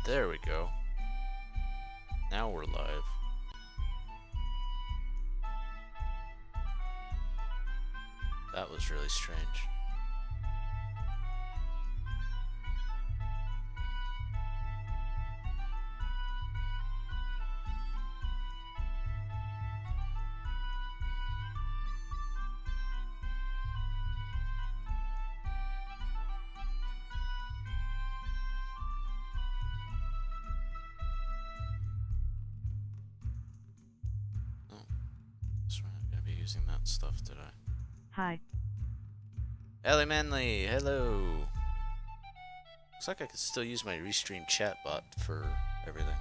There we go. Now we're live. That was really strange. Using that stuff today. Hi. Ellie Manley, hello. Looks like I could still use my Restream chat bot for everything.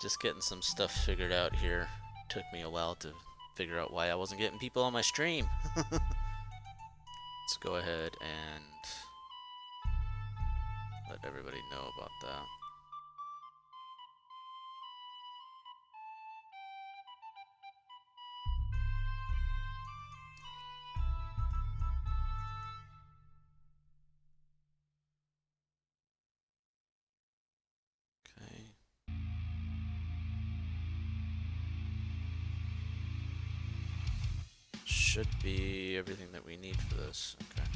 Just getting some stuff figured out here. Took me a while to figure out why I wasn't getting people on my stream. Let's go ahead and let everybody know about that. Okay. Should be everything that we need for this. Okay.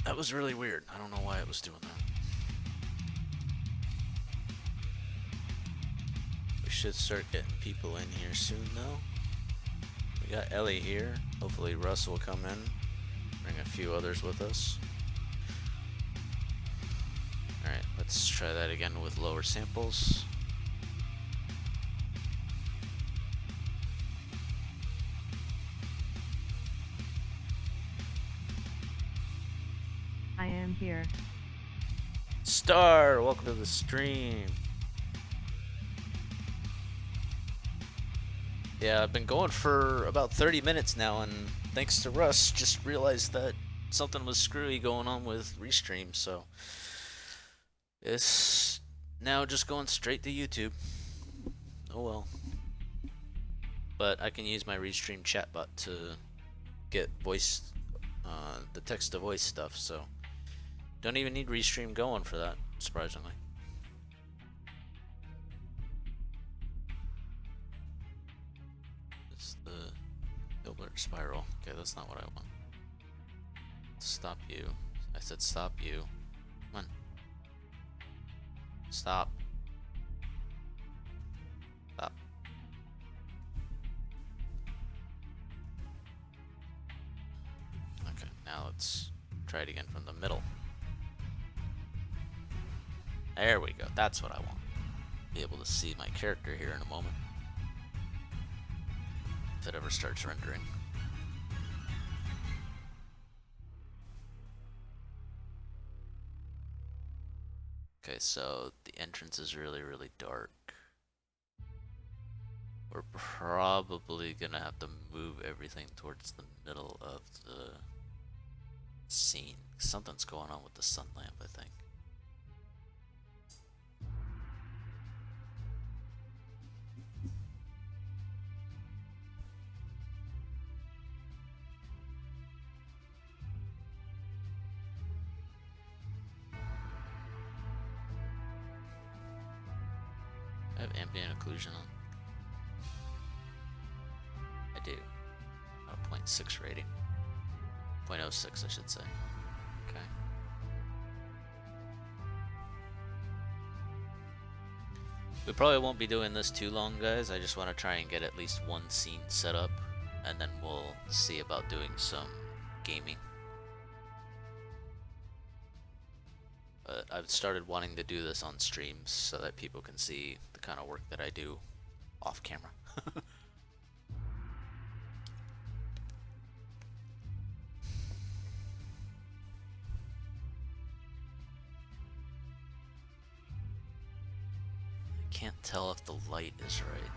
That was really weird. I don't know why it was doing that. We should start getting people in here soon, though. We got Ellie here. Hopefully Russ will come in. Bring a few others with us. Alright, let's try that again with lower samples. I am here. Star, welcome to the stream. Yeah, I've been going for about 30 minutes now, and thanks to Russ, just realized that something was screwy going on with Restream, so it's now just going straight to YouTube. Oh well. But I can use my Restream chatbot to get voice, the text-to-voice stuff, so don't even need Restream going for that, surprisingly. It's the Hilbert spiral. Okay, that's not what I want. Stop you. I said stop you. Come on. Stop. Stop. Okay, now let's try it again from the middle. There we go. That's what I want. Be able to see my character here in a moment. If it ever starts rendering. Okay, so the entrance is really, really dark. We're probably gonna have to move everything towards the middle of the scene. Something's going on with the sun lamp, I think. I have ambient occlusion on. I do. A 0.6 rating. 0.06, I should say. Okay. We probably won't be doing this too long, guys. I just want to try and get at least one scene set up, and then we'll see about doing some gaming. But I've started wanting to do this on streams so that people can see the kind of work that I do off camera. I can't tell if the light is right.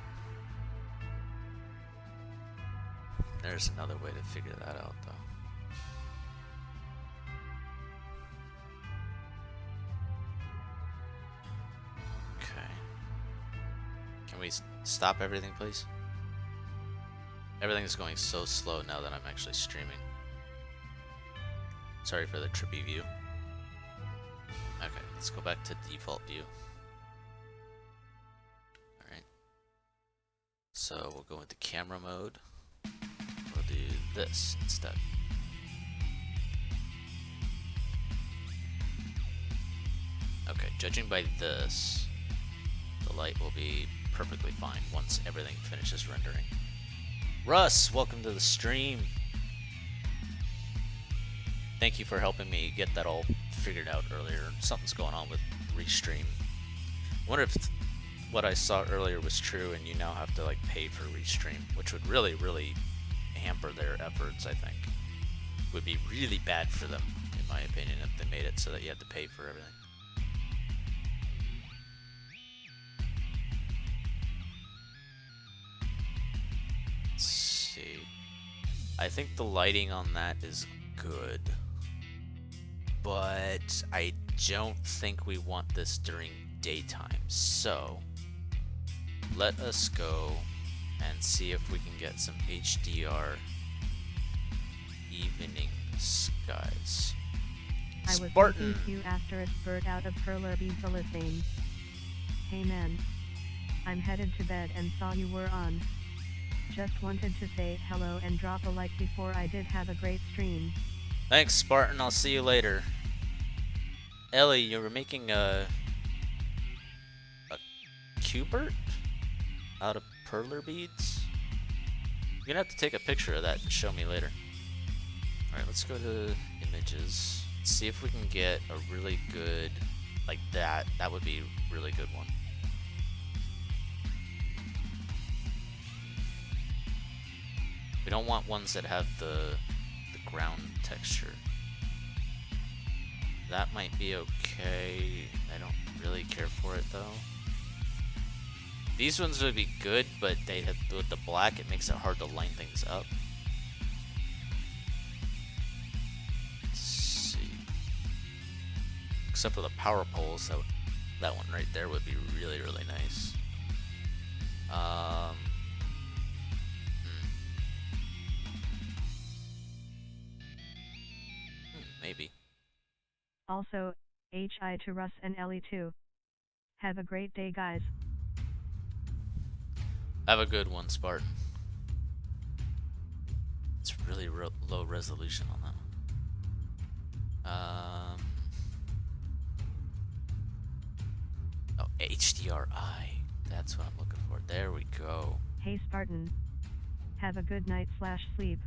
There's another way to figure that out, though. Okay. we stop everything, please? Everything's going so slow now that I'm actually streaming. Sorry for the trippy view. Okay, let's go back to default view. Alright. So we'll go into camera mode. We'll do this instead. Okay, judging by this, the light will be perfectly fine once everything finishes rendering. Russ, welcome to the stream. Thank you for helping me get that all figured out earlier. Something's going on with Restream. I wonder if what I saw earlier was true and you now have to like pay for Restream, which would really, really hamper their efforts, I think. Would be really bad for them, in my opinion, if they made it so that you had to pay for everything. Let's see. I think the lighting on that is good, but I don't think we want this during daytime. So let us go and see if we can get some HDR evening skies. I was Spartan. you after bird out of Perler Beazalithane. Hey man. I'm headed to bed and saw you were on. Just wanted to say hello and drop a like before I did. Have a great stream. Thanks, Spartan. I'll see you later. Ellie, you were making a cubert out of perler beads? You're gonna have to take a picture of that and show me later. Alright, let's go to images. See if we can get a really good, like that. That would be a really good one. We don't want ones that have the ground texture. That might be okay. I don't really care for it though. These ones would be good, but they have, with the black, it makes it hard to line things up. Let's see. Except for the power poles, so that one right there would be really, really nice. Maybe. Also, HI to Russ and Ellie too. Have a great day, guys. Have a good one, Spartan. It's really low resolution on that one. Oh, HDRI. That's what I'm looking for. There we go. Hey Spartan. Have a good night / sleep.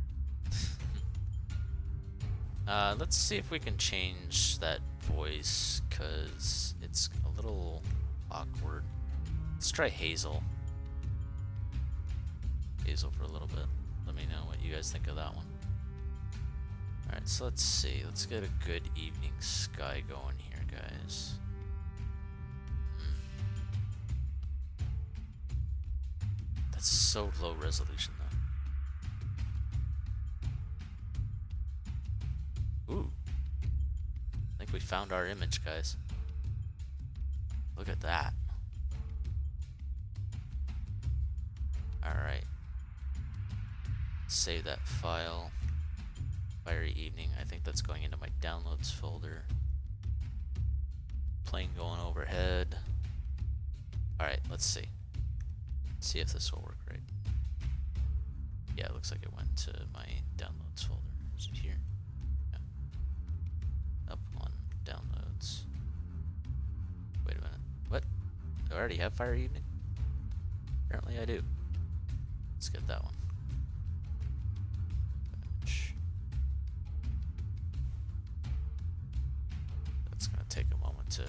Let's see if we can change that voice, cause it's a little awkward. Let's try Hazel. Hazel for a little bit. Let me know what you guys think of that one. Alright, so let's see. Let's get a good evening sky going here, guys. That's so low resolution, though. Ooh. I think we found our image, guys. Look at that. Alright. Save that file. Fiery Evening. I think that's going into my downloads folder. Plane going overhead. Alright, let's see. See if this will work right. Yeah, it looks like it went to my downloads folder. Is it here? Yeah. Up on downloads. Wait a minute. What? Do I already have Fire Evening? Apparently I do. Let's get that one. That's gonna take a moment to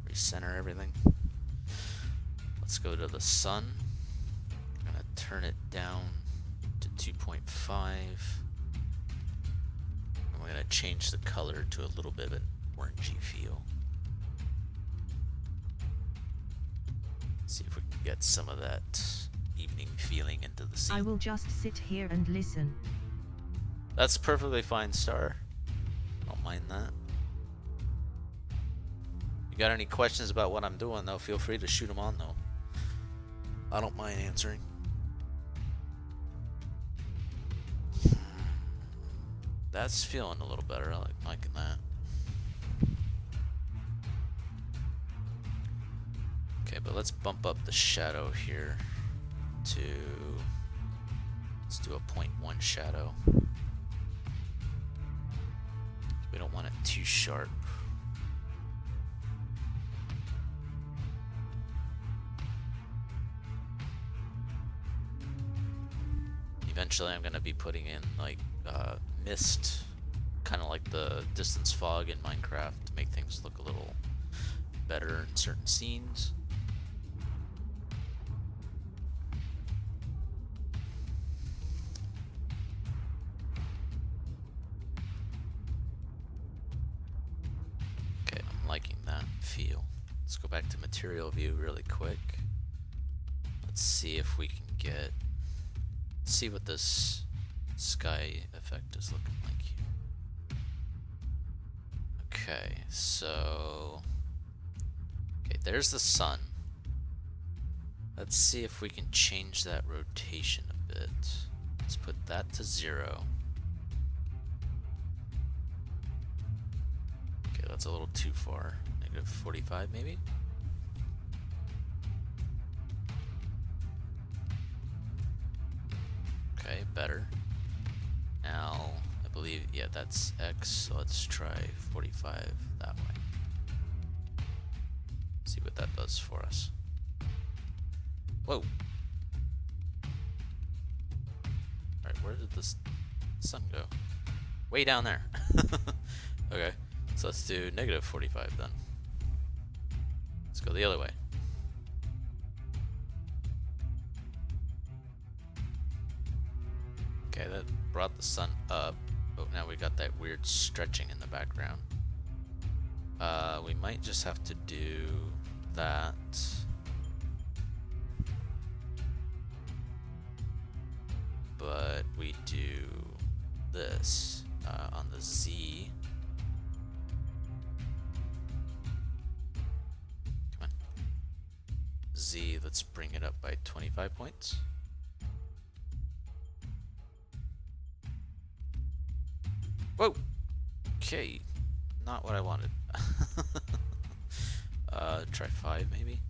recenter everything. Let's go to the sun. I'm gonna turn it down to 2.5. And we're gonna change the color to a little bit of an orangey feel. See if we can get some of that evening feeling into the scene. I will just sit here and listen. That's perfectly fine, Star. Don't mind that. You got any questions about what I'm doing, though, feel free to shoot them on, though. I don't mind answering. That's feeling a little better. I like liking that. Okay, but let's bump up the shadow here to, let's do a 0.1 shadow. We don't want it too sharp. Eventually I'm going to be putting in like mist, kind of like the distance fog in Minecraft, to make things look a little better in certain scenes. Okay, I'm liking that feel. Let's go back to material view really quick. Let's see if we can get, see what this sky effect is looking like here. Okay, so okay, there's the sun. Let's see if we can change that rotation a bit. Let's put that to 0. Okay, that's a little too far. -45 maybe? Okay, better. Now, I believe, yeah, that's X, so let's try 45 that way. See what that does for us. Whoa! Alright, where did this sun go? Way down there! Okay, so let's do -45 then. Let's go the other way. Okay, that brought the sun up, but now we got that weird stretching in the background. We might just have to do that. But we do this on the Z. Come on. Z, let's bring it up by 25 points. Whoa! Okay, not what I wanted. Try 5 maybe?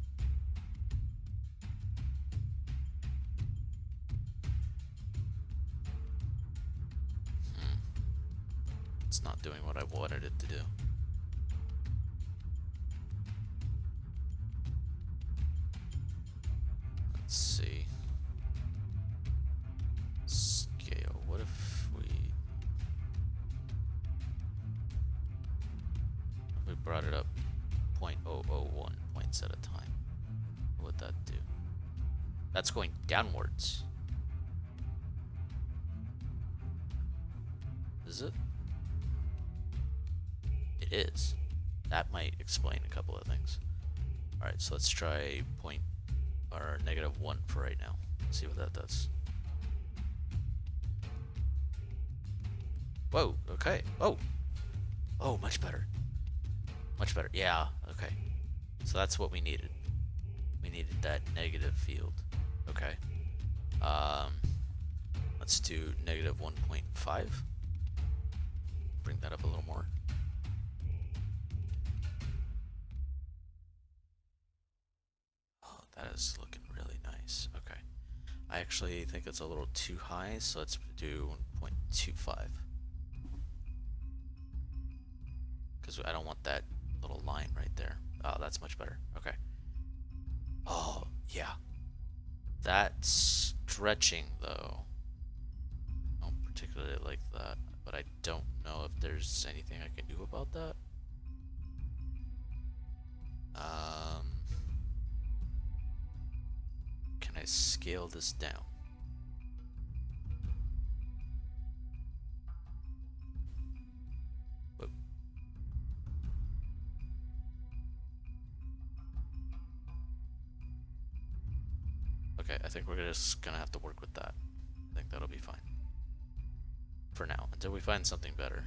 It's not doing what I wanted it to do. Let's see. Scale, what if we brought it up 0.001 points at a time? What would that do? That's going downwards. Is it? It is. That might explain a couple of things. Alright, so let's try -1 for right now. See what that does. Whoa, okay. Oh! Oh, much better. Much better. Yeah, okay. So that's what we needed. We needed that negative field. Okay. Let's do -1.5. Bring that up a little more. Oh, that is looking really nice. Okay. I actually think it's a little too high, so let's do 1.25. Because I don't want that little line right there. Oh, that's much better. Okay. Oh, yeah. That stretching, though, I don't particularly like that, but I don't know if there's anything I can do about that. Can I scale this down? Whoop. Okay, I think we're just gonna have to work with that. I think that'll be fine. For now, until we find something better.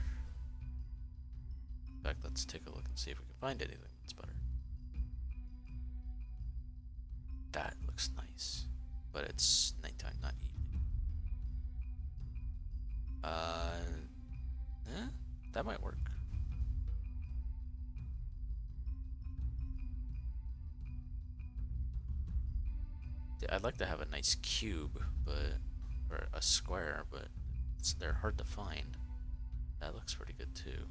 In fact, let's take a look and see if we can find anything that's better. That looks nice, but it's nighttime, not evening. That might work. Yeah, I'd like to have a nice cube, or a square, but they're hard to find. That looks pretty good too.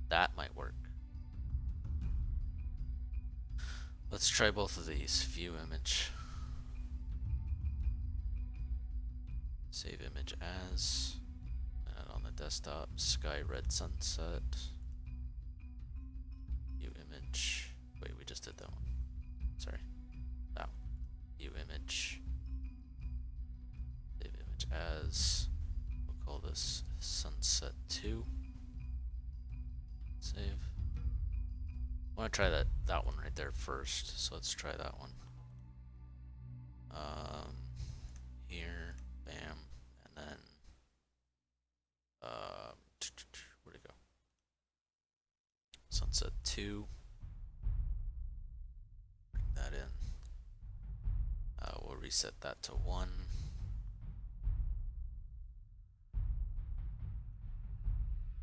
That might work. Let's try both of these. View image. Save image as. And on the desktop, sky red sunset. View image. Wait, we just did that one. Sorry. That one. View image. Save image as. We'll call this sunset 2. Save. I want to try that one right there first, so let's try that one. Here, bam, and then where'd it go? Sunset 2. Bring that in. We'll reset that to 1.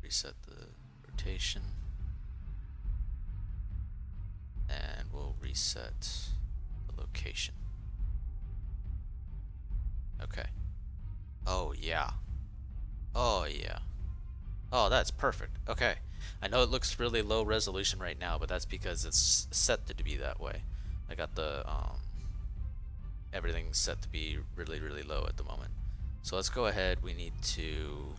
Reset the rotation. And we'll reset the location. Okay. Oh yeah. Oh yeah. Oh, that's perfect. Okay. I know it looks really low resolution right now, but that's because it's set to be that way. I got the everything set to be really, really low at the moment. So let's go ahead. We need to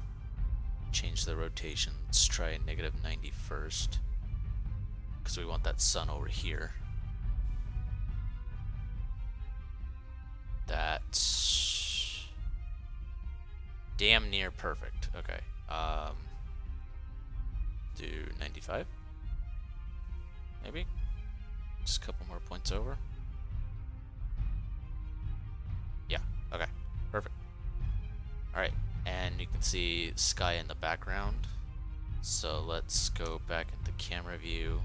change the rotation. Let's try -90 first, because we want that sun over here. That's damn near perfect. Okay. Do 95? Maybe? Just a couple more points over. Yeah, okay. Perfect. Alright, and you can see sky in the background. So let's go back into camera view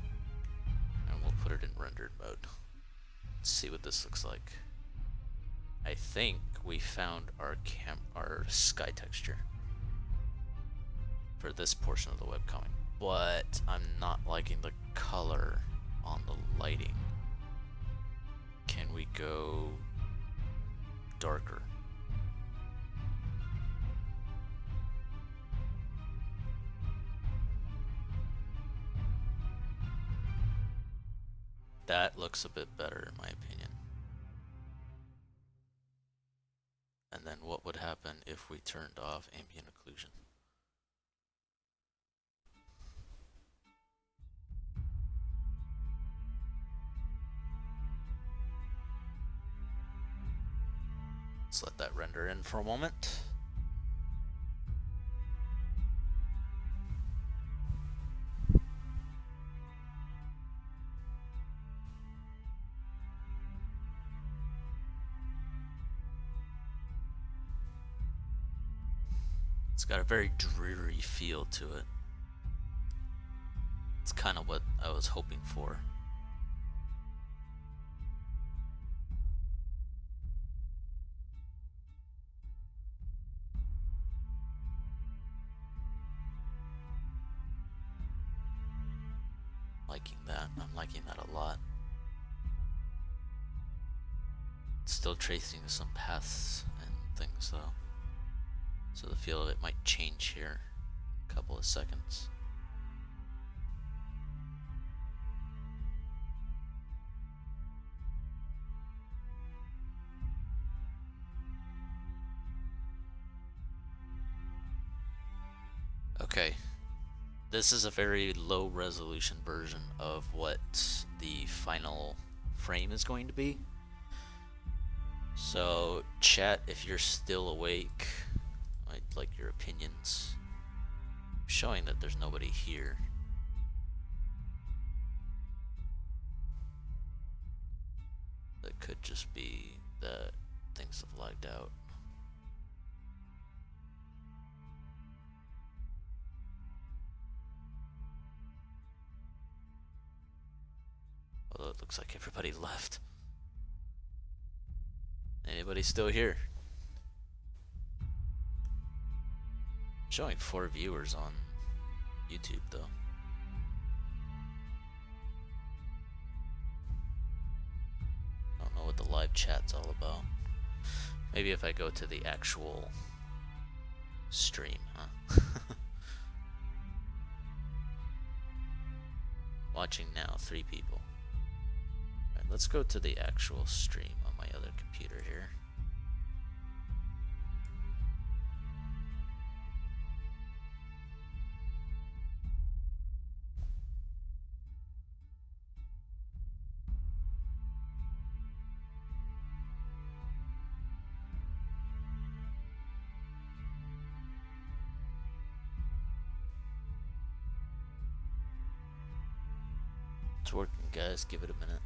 and we'll put it in rendered mode. Let's see what this looks like. I think we found our sky texture for this portion of the webcomic, but I'm not liking the color on the lighting. Can we go darker? That looks a bit better in my opinion. And then what would happen if we turned off ambient occlusion? Let's let that render in for a moment. It's got a very dreary feel to it. It's kind of what I was hoping for. Liking that. I'm liking that a lot. Still tracing some paths and things though. So the feel of it might change here in a couple of seconds. Okay, this is a very low resolution version of what the final frame is going to be. So chat, if you're still awake, I'd like your opinions. I'm showing that there's nobody here. That could just be that things have lagged out. although it looks like everybody left. Anybody still here? Showing 4 viewers on YouTube though. Don't know what the live chat's all about. Maybe if I go to the actual stream, huh? Watching now, 3 people. Alright, let's go to the actual stream on my other computer here. It's working, guys. Give it a minute.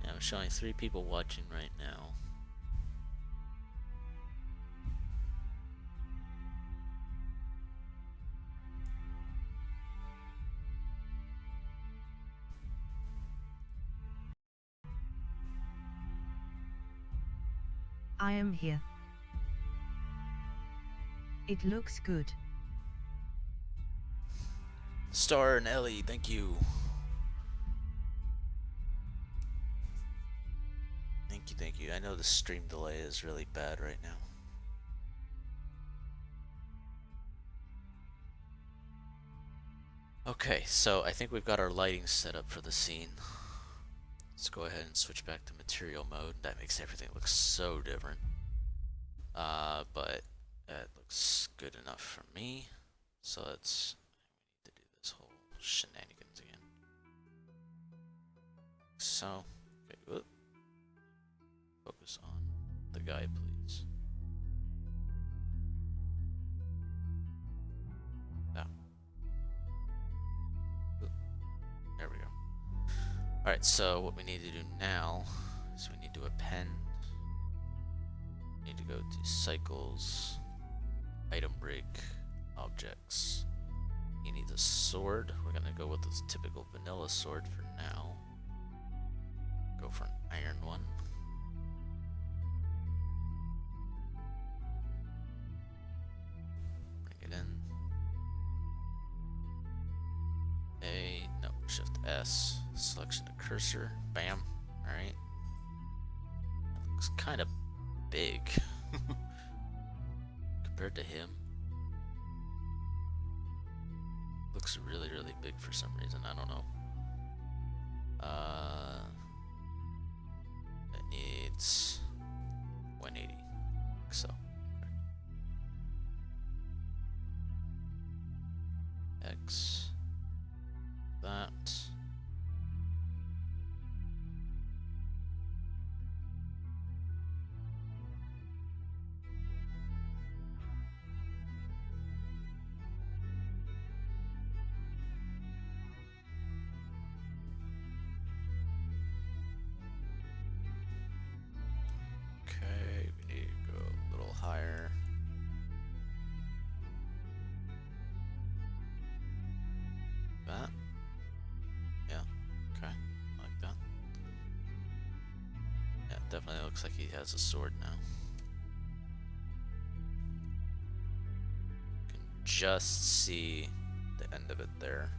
Yeah, I'm showing 3 people watching right now. I am here. It looks good. Star and Ellie, thank you. Thank you. I know the stream delay is really bad right now. Okay, so I think we've got our lighting set up for the scene. Let's go ahead and switch back to material mode. That makes everything look so different. But that looks good enough for me. So let's we need to do this whole shenanigans again. So, okay, whoop. Focus on the guy, please. Now. Oop. There we go. Alright, so what we need to do now is we need to append. We need to go to cycles, item rig, objects. He needs a sword. We're gonna go with this typical vanilla sword for now. Go for an iron one. Bring it in. No, Shift S. Selection of cursor. Bam. Alright. That looks kind of big compared to him. Looks really, really big for some reason. I don't know. It needs 180. So. X. That. Okay, we need to go a little higher. That? Yeah, okay, like that. Yeah, definitely looks like he has a sword now. You can just see the end of it there.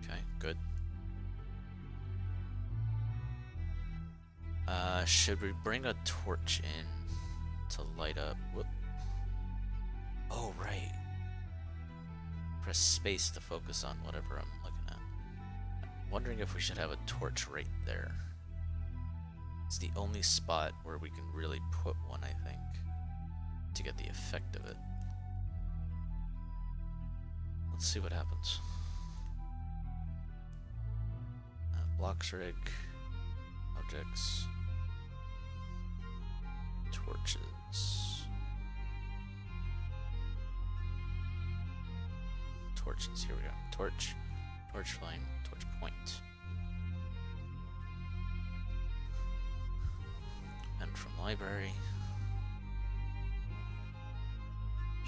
Okay, good. Should we bring a torch in to light up? Whoop. Oh, right. Press space to focus on whatever I'm looking at. I'm wondering if we should have a torch right there. It's the only spot where we can really put one, I think, to get the effect of it. Let's see what happens. Blocks rig, objects, torches. Torches, here we go. Torch, torch flame, torch point. And from library,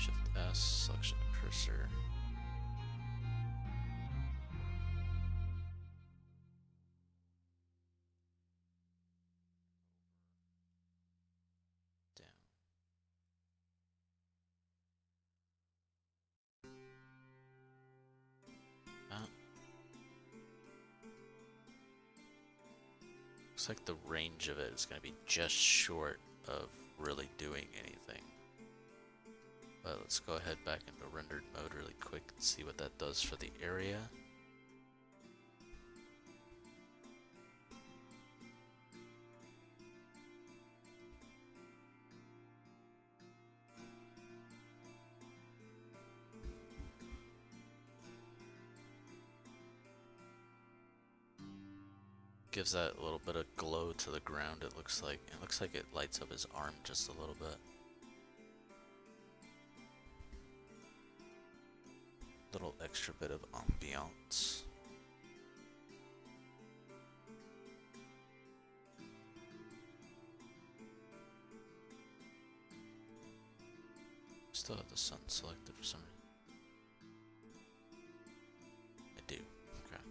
Shift S, selection of cursor. Down. Looks like the range of it is going to be just short of really doing anything. But let's go ahead back into rendered mode really quick and see what that does for the area. Gives that a little bit of glow to the ground. It looks like it lights up his arm just a little bit. Little extra bit of ambiance. Still have the sun selected for some reason. I do. Okay.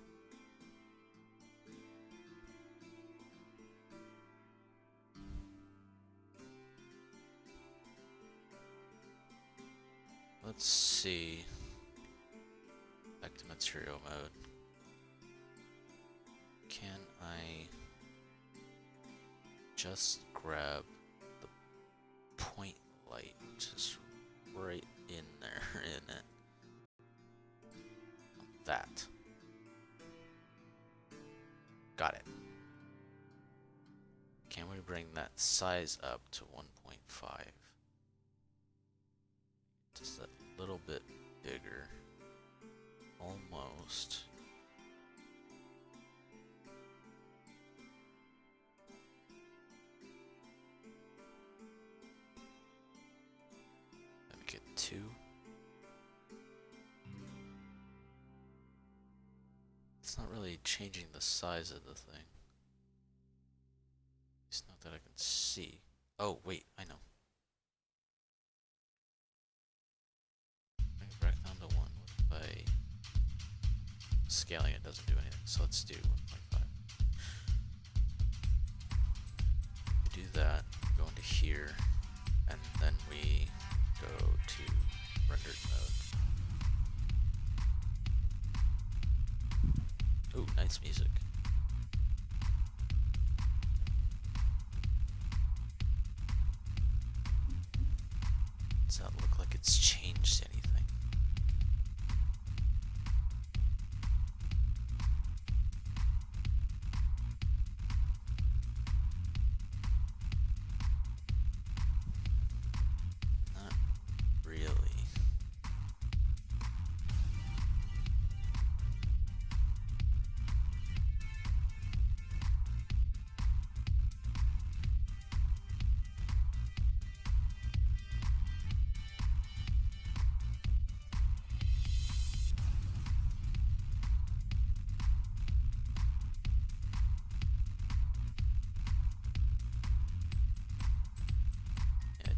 Let's see. Back to material mode. Can I just grab the point light just right in there in it? That. Got it. Can we bring that size up to 1.5? Just a little bit bigger. Almost. Let me get 2. It's not really changing the size of the thing. It's not that I can see. Oh, wait, I know. Bring it back down to 1 by scaling it doesn't do anything, so let's do 1.5. We do that, go into here, and then we go to rendered mode. Ooh, nice music. Does that look like it's changed anything?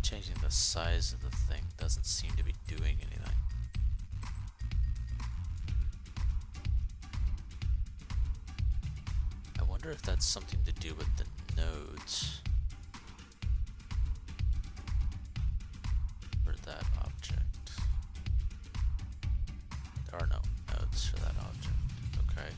Changing the size of the thing doesn't seem to be doing anything. I wonder if that's something to do with the nodes for that object. There are no nodes for that object. Okay.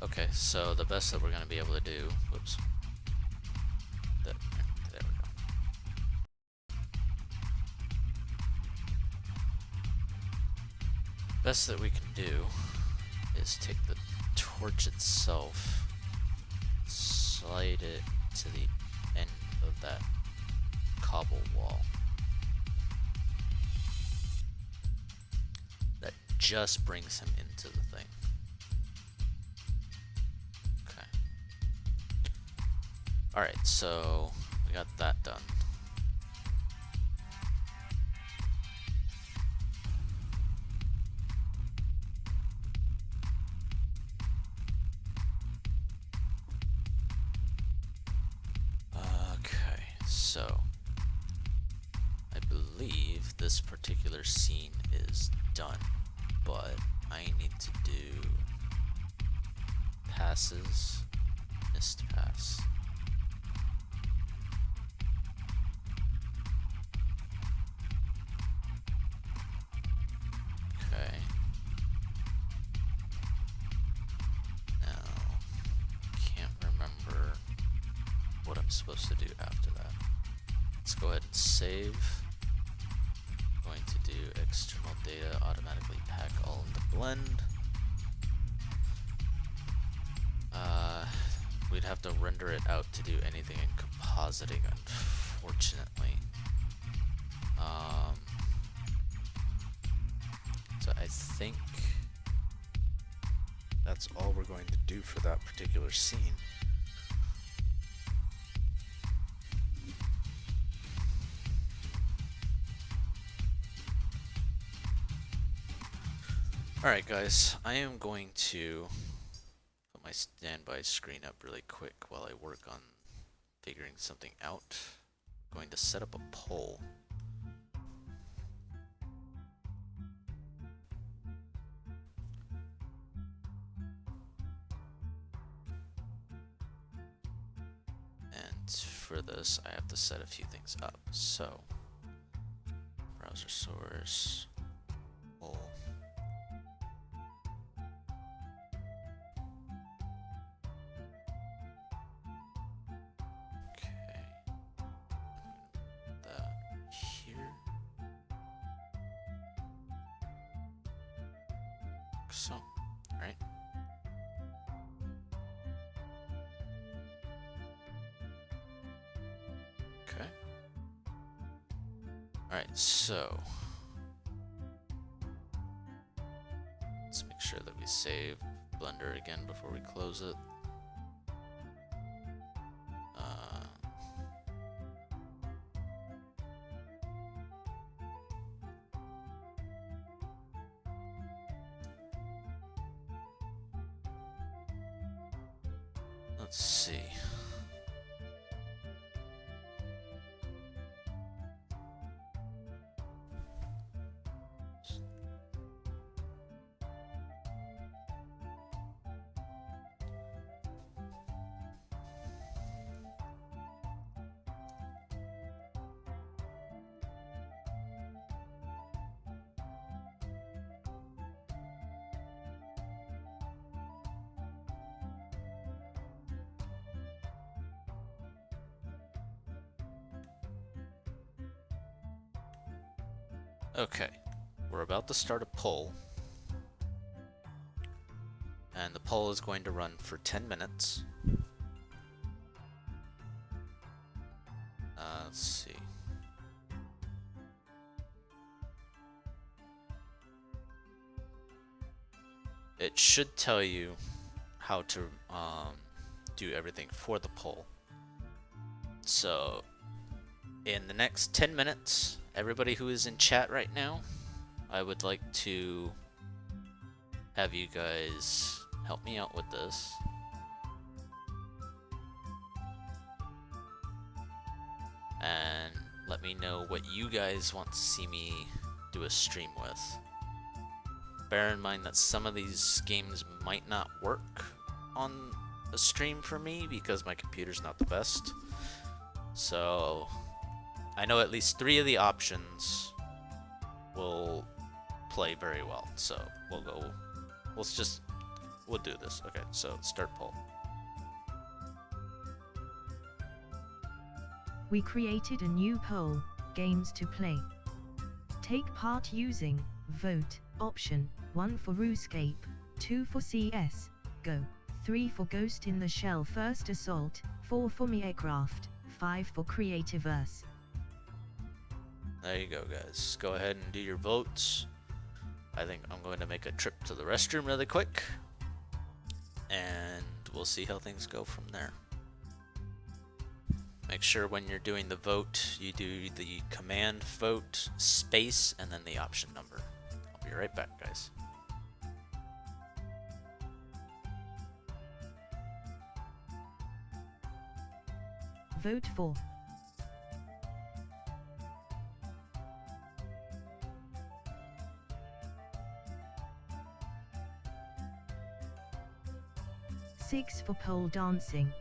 Okay, so the best that we're going to be able to do, whoops, there we go. Best that we can do is take the torch itself, slide it to the end of that cobble wall. That just brings him into the thing. Okay. Alright, so we got that done. Okay, so I believe this particular scene is done, but I need to do passes, missed pass. Okay. Now, can't remember what I'm supposed to do after that. Let's go ahead and save. Going to do external data, automatically pack all in the blend. We'd have to render it out to do anything in compositing, unfortunately. So I think that's all we're going to do for that particular scene. Alright guys, I am going to put my standby screen up really quick while I work on figuring something out. I'm going to set up a poll. And for this, I have to set a few things up. So, browser source, poll. So, right? Okay. Alright, so let's make sure that we save Blender again before we close it. Let's see. Okay, we're about to start a poll, and the poll is going to run for 10 minutes. Let's see. It should tell you how to do everything for the poll. So, in the next 10 minutes, everybody who is in chat right now, I would like to have you guys help me out with this. And let me know what you guys want to see me do a stream with. Bear in mind that some of these games might not work on a stream for me because my computer's not the best. So I know at least 3 of the options will play very well. So we'll do this. Okay, so start poll. We created a new poll, games to play. Take part using vote option 1 for RuneScape, 2 for CS GO, 3 for Ghost in the Shell First Assault, 4 for Minecraft, 5 for Creativerse. There you go, guys. Go ahead and do your votes. I think I'm going to make a trip to the restroom really quick, and we'll see how things go from there. Make sure when you're doing the vote, you do the command vote space and then the option number. I'll be right back, guys. Vote for. Six for pole dancing.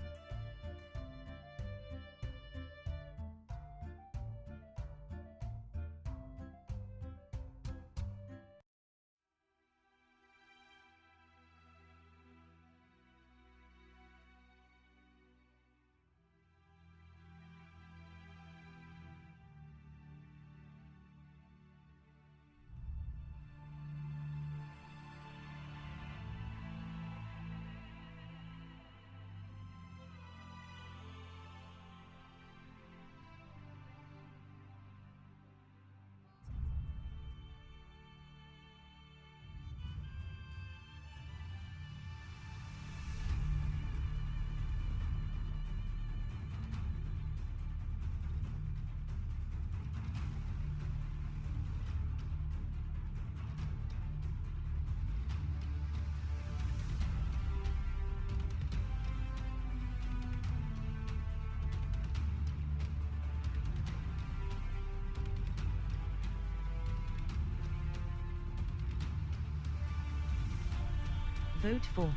Vote for.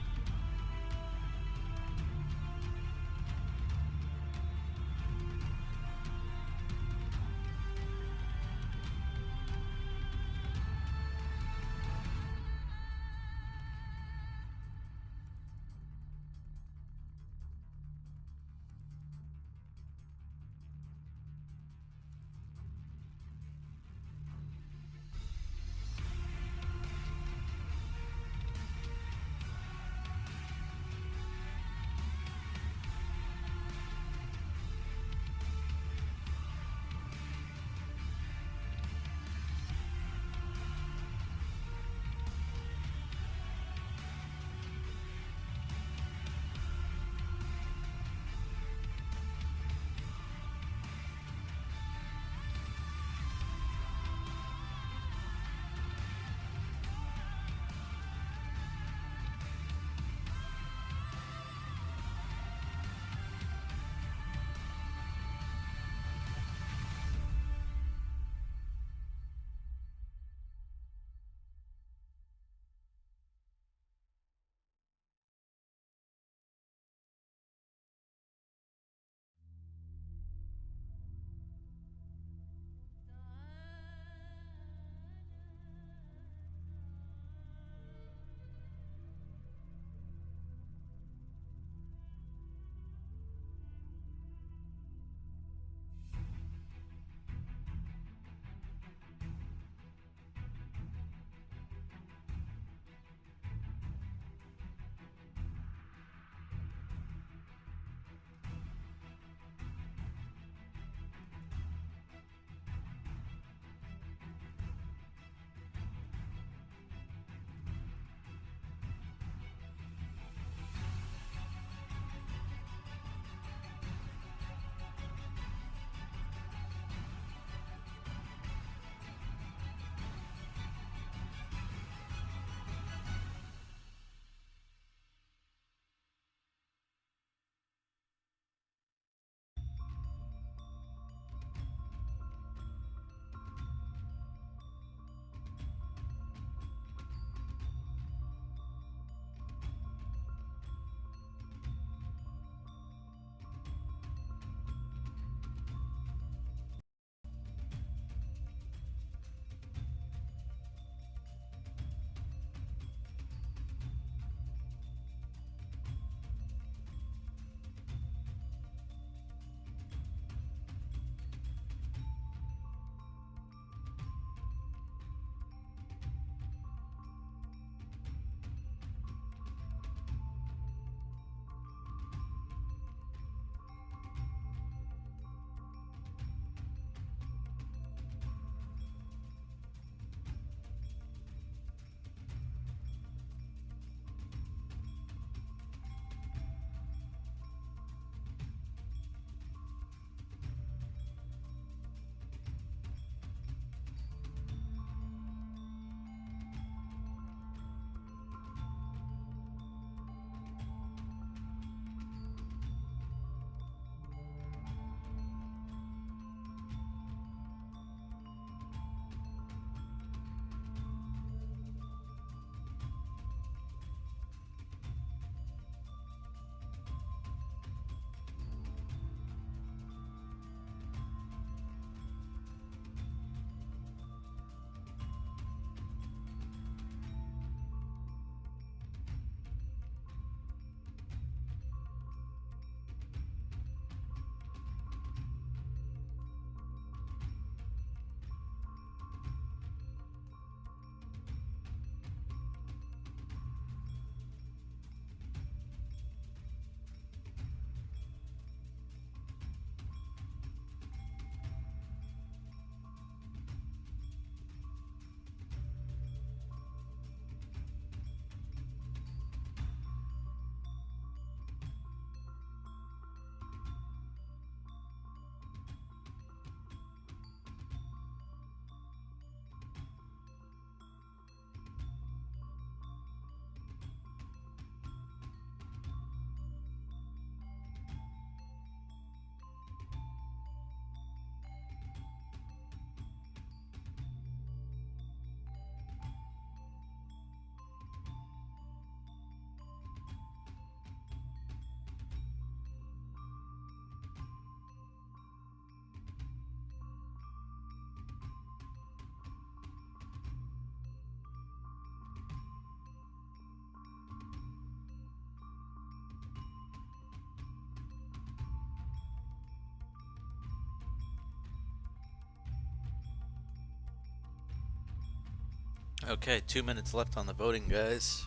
Okay, 2 minutes left on the voting, guys.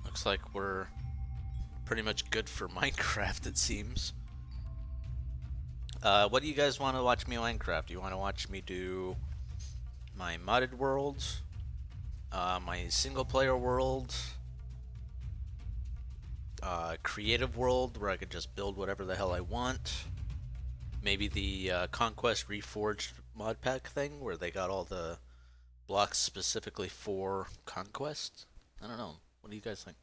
Looks like we're pretty much good for Minecraft, it seems. What do you guys want to watch me Minecraft? Do you want to watch me do my modded worlds, my single player world, creative world where I could just build whatever the hell I want? Maybe the Conquest Reforged mod pack thing where they got all the blocks specifically for Conquest? I don't know. What do you guys think?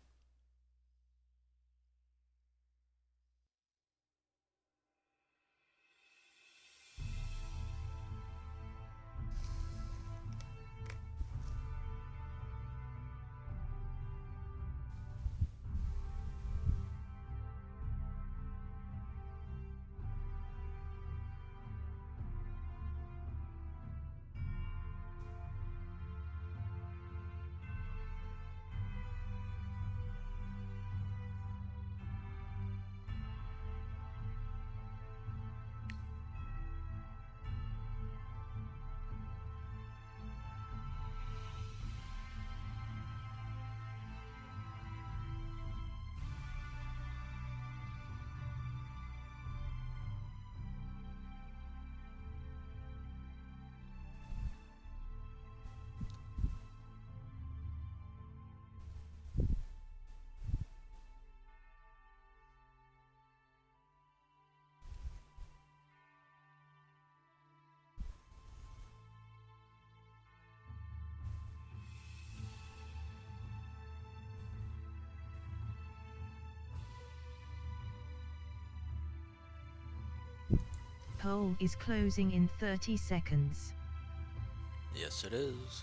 Poll is closing in 30 seconds. Yes, it is.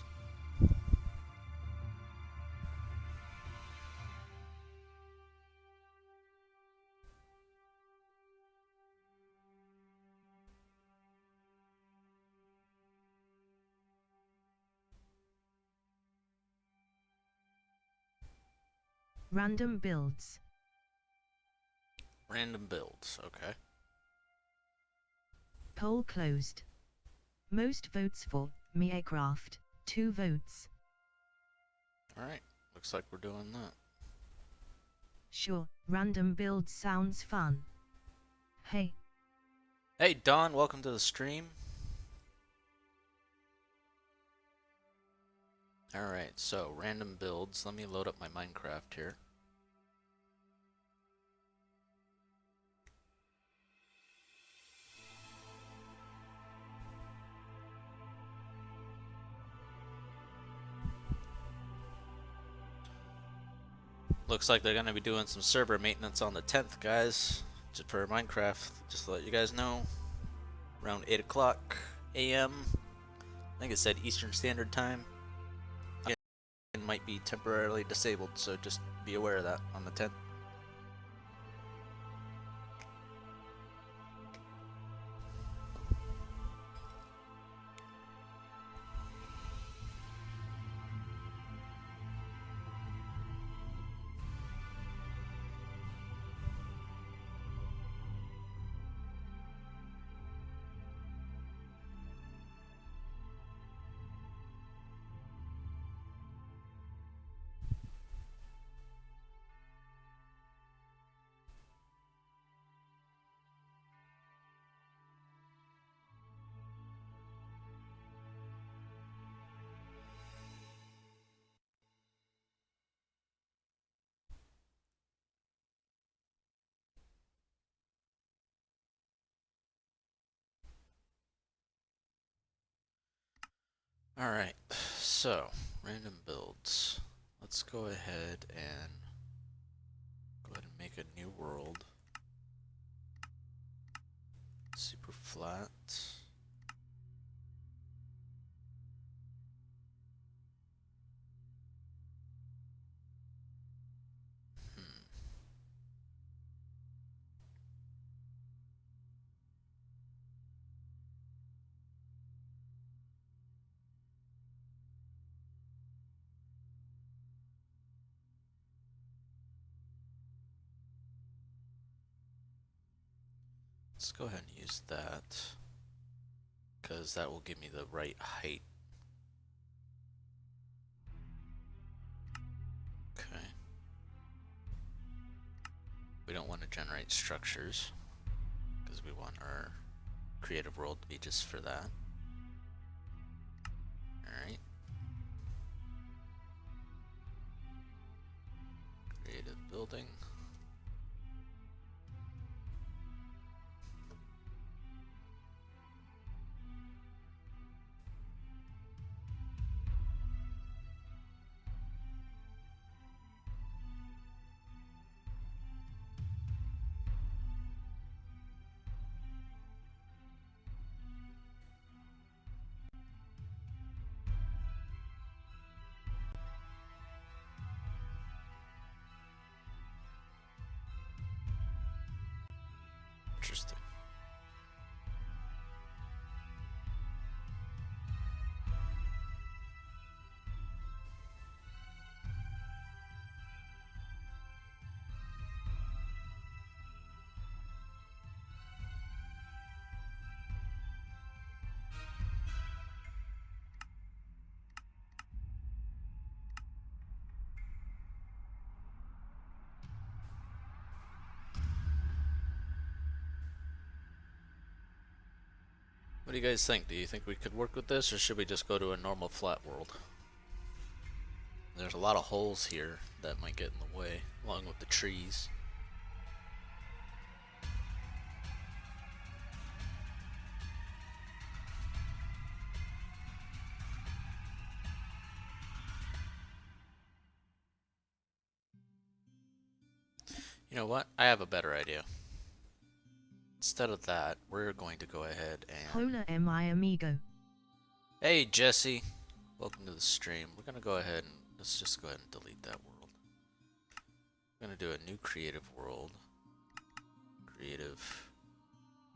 Random builds. Random builds, okay. Poll closed. Most votes for Minecraft, 2 votes. Alright, looks like we're doing that. Sure, random build sounds fun. Hey. Hey Don, welcome to the stream. Alright, so random builds. Let me load up my Minecraft here. Looks like they're going to be doing some server maintenance on the 10th, guys. Just for Minecraft, just to let you guys know. Around 8 o'clock a.m. I think it said Eastern Standard Time. It might be temporarily disabled, so just be aware of that on the 10th. Alright, so random builds. Let's go ahead and make a new world. Super flat. Let's go ahead and use that, because that will give me the right height. We don't want to generate structures because we want our creative world to be just for that. Alright. Creative building. Interesting. What do you guys think? Do you think we could work with this, or should we just go to a normal flat world? There's a lot of holes here that might get in the way, along with the trees. You know what? I have a better idea. Instead of that, we're going to go ahead and... Hola mi amigo. Hey Jesse! Welcome to the stream. We're gonna go ahead and... let's just go ahead and delete that world. We're gonna do a new creative world. Creative...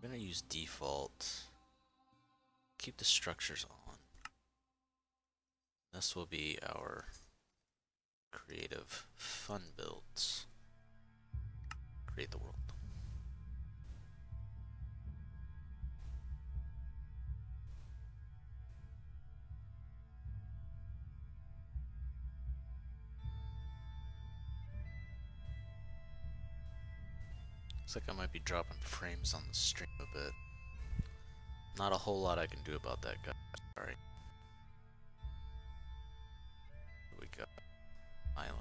I'm gonna use default. Keep the structures on. This will be our creative fun builds. Create the world. Looks like I might be dropping frames on the stream a bit. Not a whole lot I can do about that, guy. Sorry. We got island.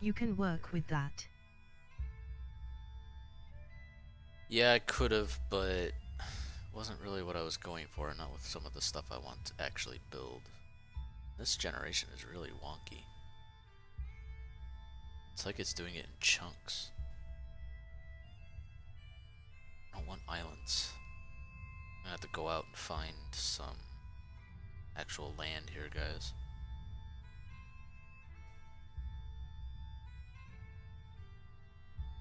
You can work with that. Yeah, I could have, but it wasn't really what I was going for, and not with some of the stuff I want to actually build. This generation is really wonky. It's like it's doing it in chunks. I don't want islands. I'm gonna have to go out and find some actual land here, guys.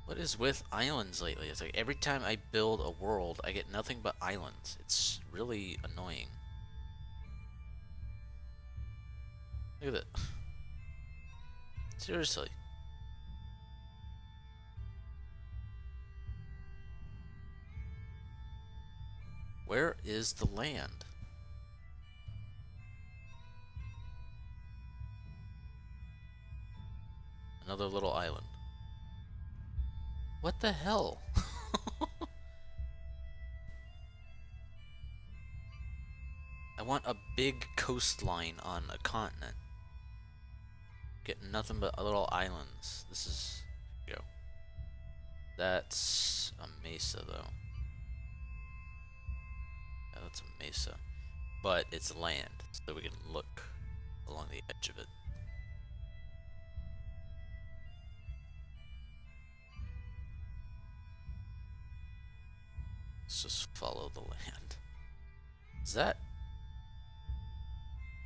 What is with islands lately? It's like every time I build a world, I get nothing but islands. It's really annoying. Look at that. Seriously. Where is the land? Another little island. What the hell? I want a big coastline on a continent. Get nothing but little islands. This is... Here we go. That's a mesa, though. Yeah, that's a mesa. But it's land, so we can look along the edge of it. Let's just follow the land. Is that...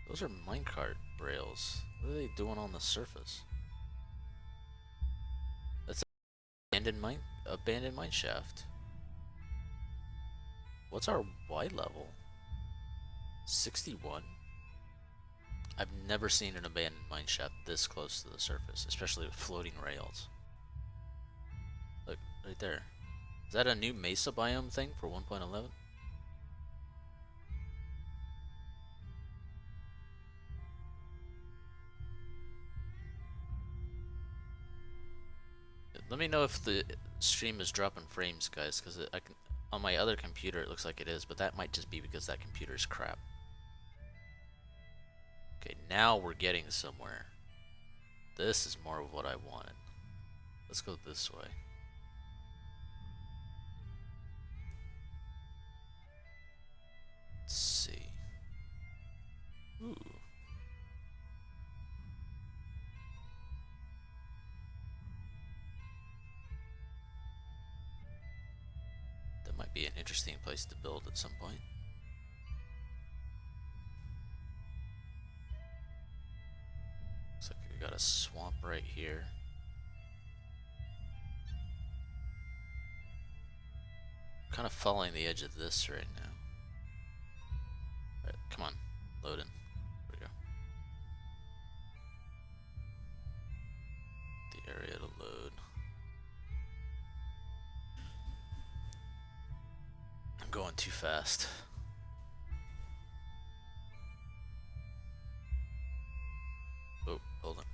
Those are minecart rails. What are they doing on the surface? That's an abandoned mine shaft. What's our Y level? 61? I've never seen an abandoned mine shaft this close to the surface, especially with floating rails. Look, right there. Is that a new mesa biome thing for 1.11? Let me know if the stream is dropping frames, guys, because I can. On my other computer, it looks like it is, but that might just be because that computer is crap. Okay, now we're getting somewhere. This is more of what I wanted. Let's go this way. Let's see. Ooh. That might be an interesting place to build at some point. Looks like we got a swamp right here. Kind of following the edge of this right now. Alright, come on, load in. There we go. The area to load. I'm going too fast. Oh, hold on.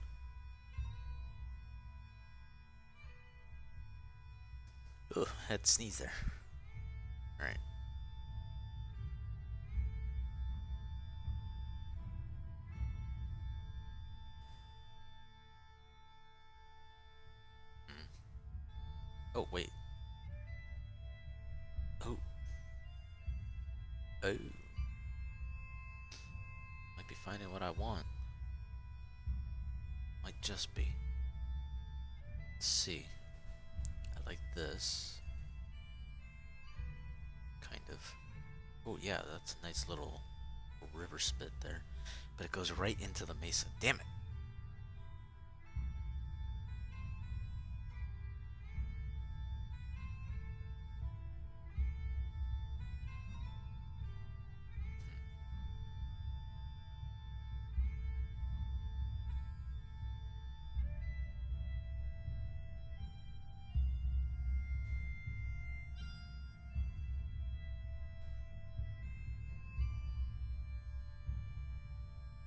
Oh, had to sneeze there. Alright. Oh, wait. Oh. Oh. Might be finding what I want. Might just be. Let's see. I like this. Kind of. Oh yeah, that's a nice little river spit there. But it goes right into the mesa. Damn it.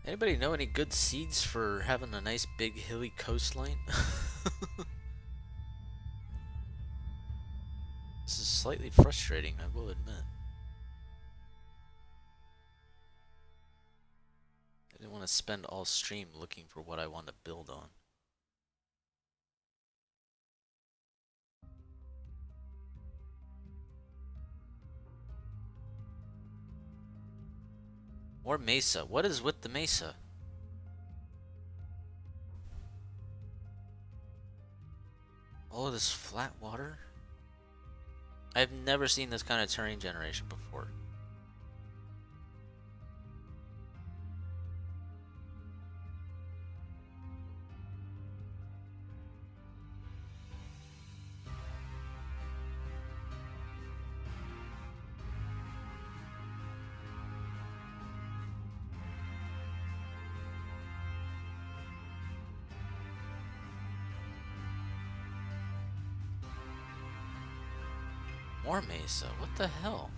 Anybody know any good seeds for having a nice big hilly coastline? This is slightly frustrating, I will admit. I didn't want to spend all stream looking for what I want to build on. More mesa. What is with the mesa? All of this flat water? I've never seen this kind of terrain generation before. More mesa? What the hell?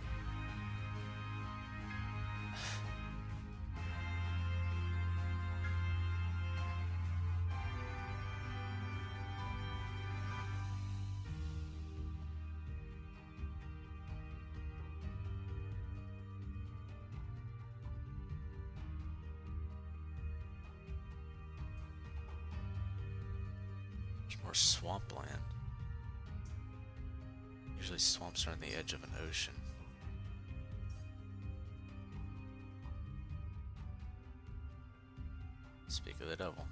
There's more swampland. Usually swamps are on the edge of an ocean. Speak of the devil.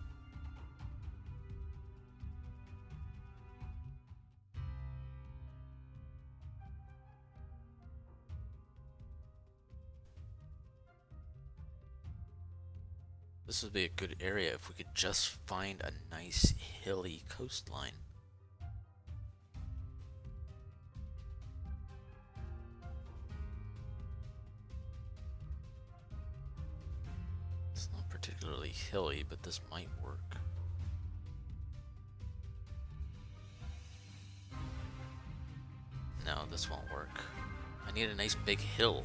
This would be a good area if we could just find a nice hilly coastline. It's not particularly hilly, but this might work. No, this won't work. I need a nice big hill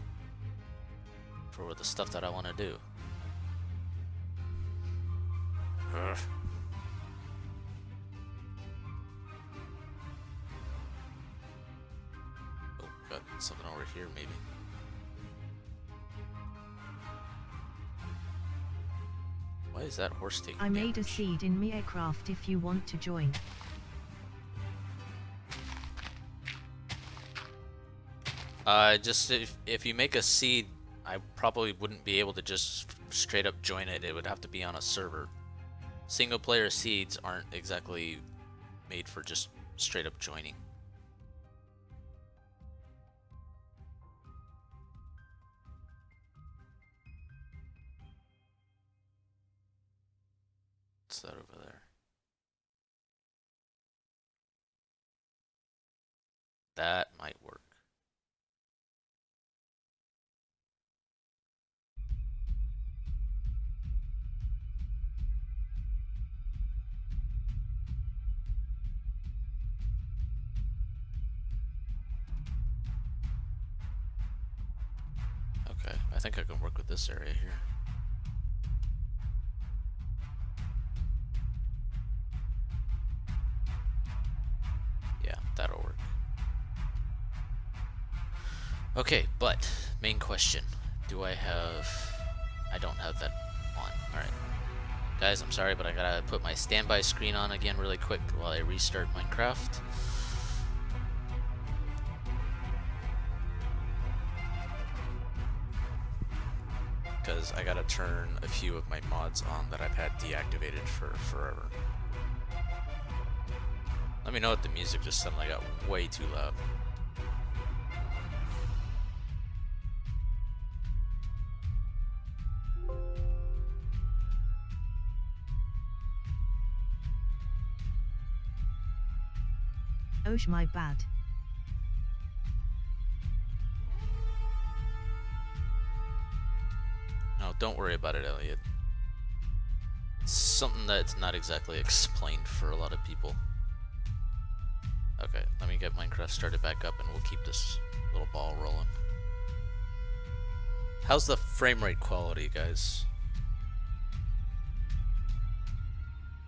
for the stuff that I want to do. Ugh. Something over here, maybe. Why is that horse taking I made a damage? seed in Minecraft if you want to join. Just if you make a seed, I probably wouldn't be able to just straight up join it. It would have to be on a server. Single player seeds aren't exactly made for just straight up joining. What's that over there? That might work. Okay, I think I can work with this area here. Yeah, that'll work. Okay, but main question. Do I have... I don't have that on. Alright. Guys, I'm sorry, but I gotta put my standby screen on again really quick while I restart Minecraft. Because I gotta turn a few of my mods on that I've had deactivated for forever. Let me know if the music just suddenly got way too loud. Oh, my bad. No, don't worry about it, Elliot. It's something that's not exactly explained for a lot of people. Okay, let me get Minecraft started back up and we'll keep this little ball rolling. How's the frame rate quality, guys?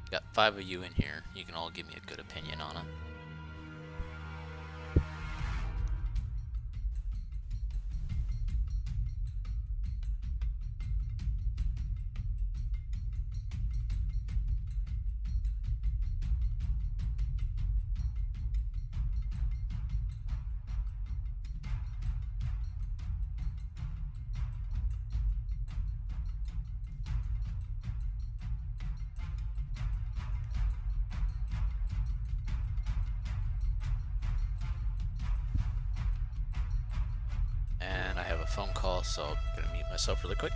Got 5 of you in here. You can all give me a good opinion on it. And I have a phone call, so I'm gonna mute myself really quick.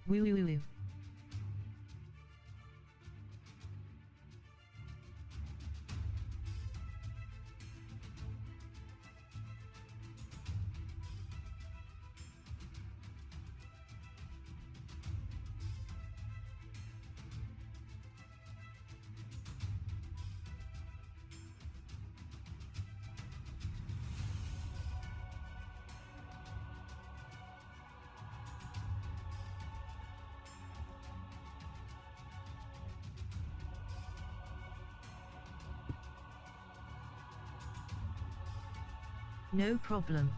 Woo woo woo. No problem.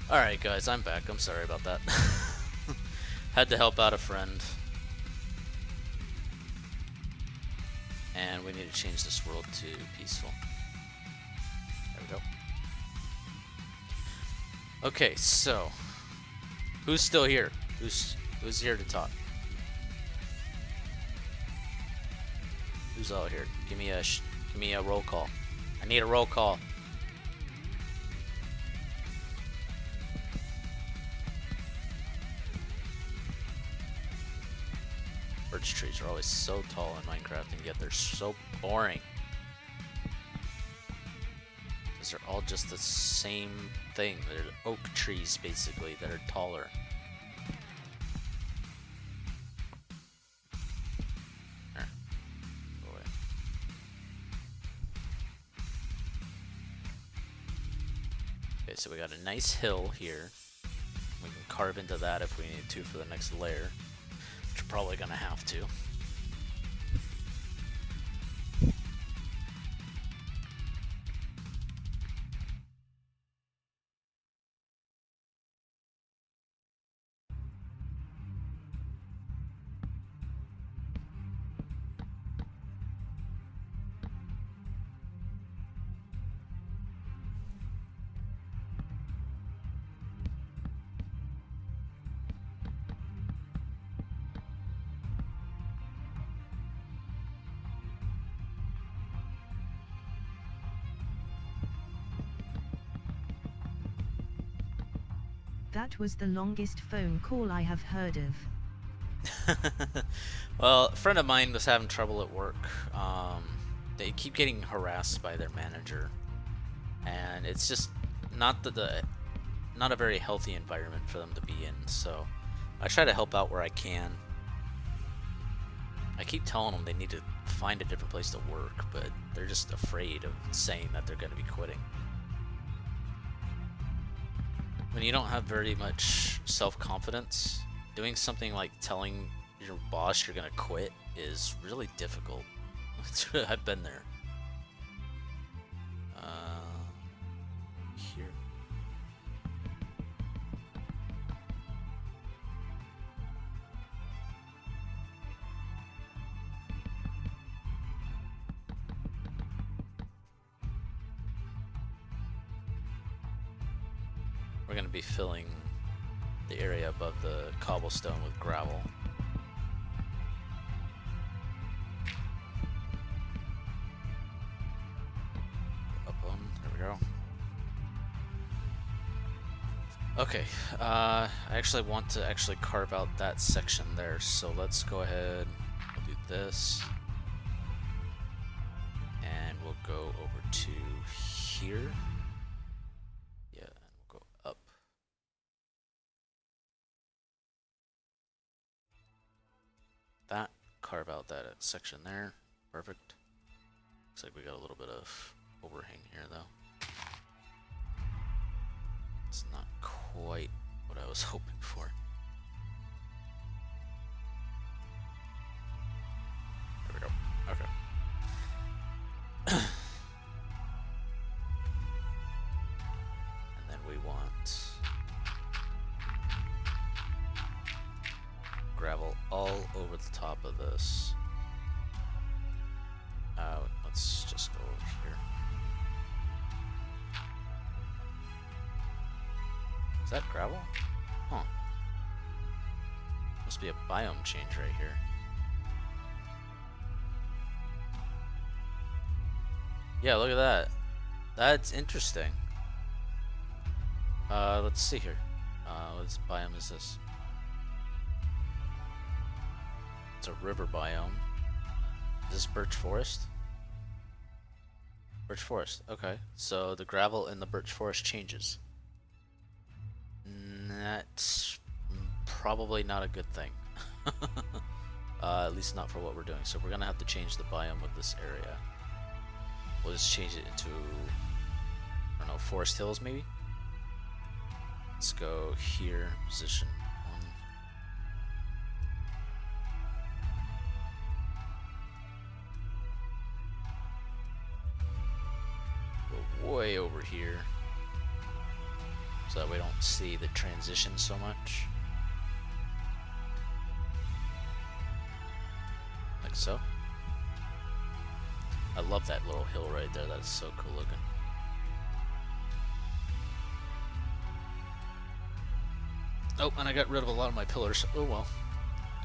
Alright guys, I'm back. I'm sorry about that. Had to help out a friend. And we need to change this world to peaceful. There we go. Okay, so who's still here? Who's here to talk? Who's all here? Give me a roll call. I need a roll call. Birch trees are always so tall in Minecraft, and yet they're so boring. Because they're all just the same thing. They're oak trees, basically, that are taller. There. Go away. Okay, so we got a nice hill here. We can carve into that if we need to for the next layer. Which we're probably gonna have to. That was the longest phone call I have heard of. Well, a friend of mine was having trouble at work. They keep getting harassed by their manager, and it's just not not a very healthy environment for them to be in. So I try to help out where I can. I keep telling them they need to find a different place to work, but they're just afraid of saying that they're going to be quitting. When you don't have very much self-confidence, doing something like telling your boss you're gonna quit is really difficult. I've been there. Here. We're going to be filling the area above the cobblestone with gravel. Up on, there we go. Okay, I actually want to carve out that section there, so let's go ahead, we'll do this. And we'll go over to here. That, carve out that section there. Perfect. Looks like we got a little bit of overhang here though. It's not quite what I was hoping for. There we go. Okay. And then we want gravel all over the top of this. Let's just go over here. Is that gravel? Huh. Must be a biome change right here. Yeah, look at that. That's interesting. Let's see here. What biome is this? It's a river biome. Is this birch forest? Birch forest, okay. So the gravel in the birch forest changes. That's probably not a good thing. At least not for what we're doing. So we're gonna have to change the biome of this area. We'll just change it into, I don't know, forest hills maybe? Let's go here, position 1. Go way over here. so that we don't see the transition so much. Like so. I love that little hill right there. That is so cool looking. Oh, and I got rid of a lot of my pillars. Oh well.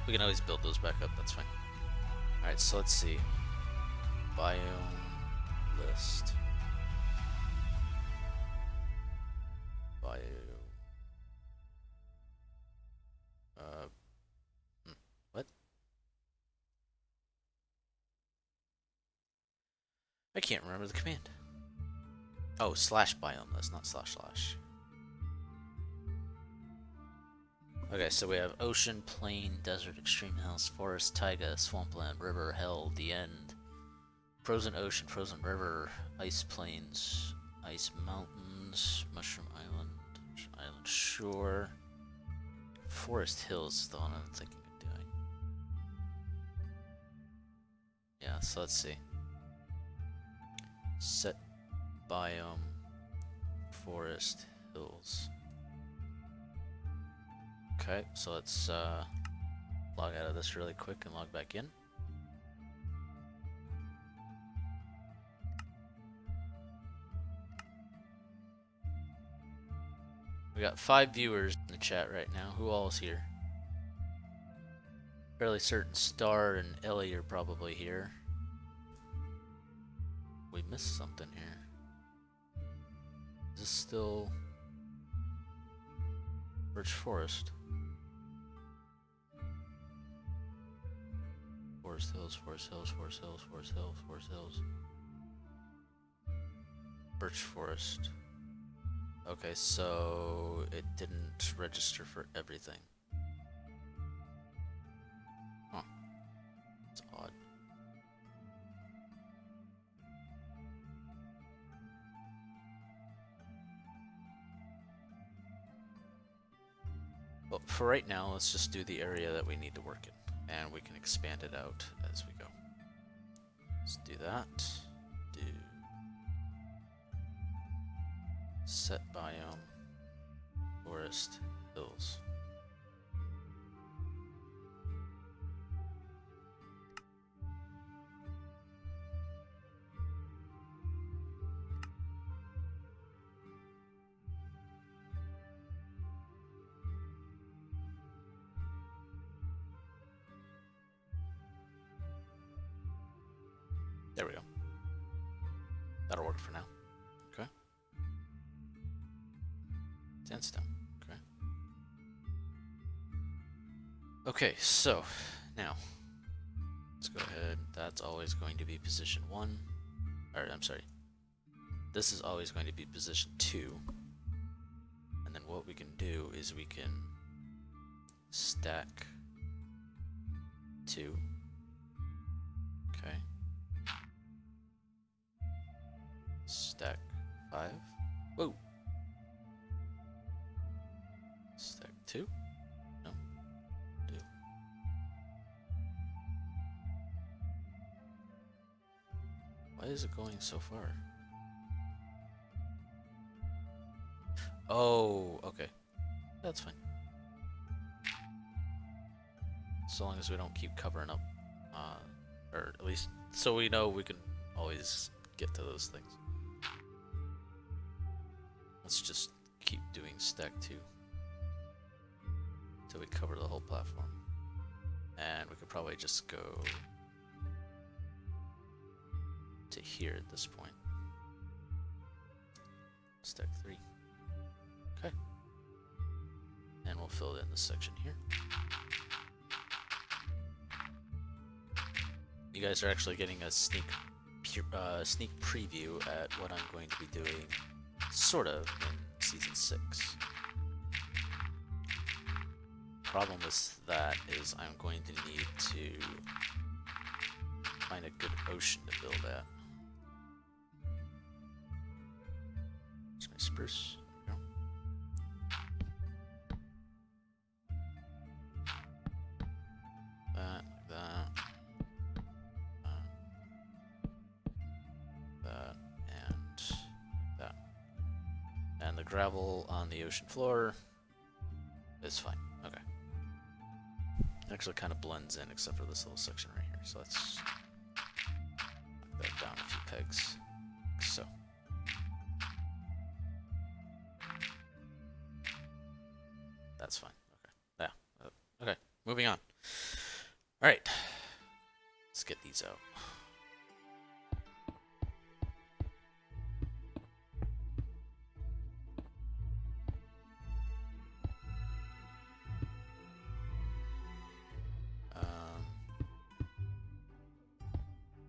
We can always build those back up. That's fine. Alright, so let's see. Biome list. Biome. What? I can't remember the command. Oh, slash biome list, not slash slash. Okay, so we have ocean, plain, desert, extreme hills, forest, taiga, swampland, river, hell, the end, frozen ocean, frozen river, ice plains, ice mountains, mushroom island, island shore, forest hills is the one I'm thinking of doing. Yeah, so let's see. Set biome, forest hills. Okay, so let's log out of this really quick and log back in. We got 5 viewers in the chat right now. Who all is here? Fairly certain Star and Ellie are probably here. We missed something here. Is this still Birch Forest? Forest Hills, Forest Hills, Forest Hills, Forest Hills, Forest Hills. Birch Forest. Okay, so it didn't register for everything. Huh. It's odd. Well, for right now, let's just do the area that we need to work in. And we can expand it out as we go. Let's do that. Do set biome, forest, hills. There we go. That'll work for now. Okay. Sandstone. Okay. Okay, so now let's go ahead. That's always going to be position 1. Or I'm sorry. This is always going to be position 2. And then what we can do is we can stack 2. Okay. Stack 5. Whoa. Stack 2. No. 2. Why is it going so far? Oh, okay. That's fine. So long as we don't keep covering up. Or at least so we know we can always get to those things. Let's just keep doing stack 2 until we cover the whole platform. And we could probably just go to here at this point. Stack 3. Okay. And we'll fill in this section here. You guys are actually getting a sneak preview at what I'm going to be doing, sort of, in Season 6. Problem with that is I'm going to need to find a good ocean to build at. There's my spruce. There we go. That, like that. gravel on the ocean floor. It's fine. Okay. Actually kind of blends in except for this little section right here. So let's knock that down a few pegs. So. That's fine. Okay. Yeah. Okay. Moving on. All right. Let's get these out.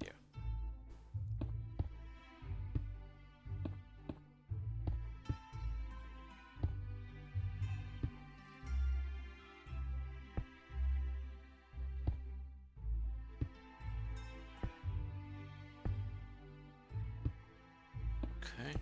Yeah. Okay.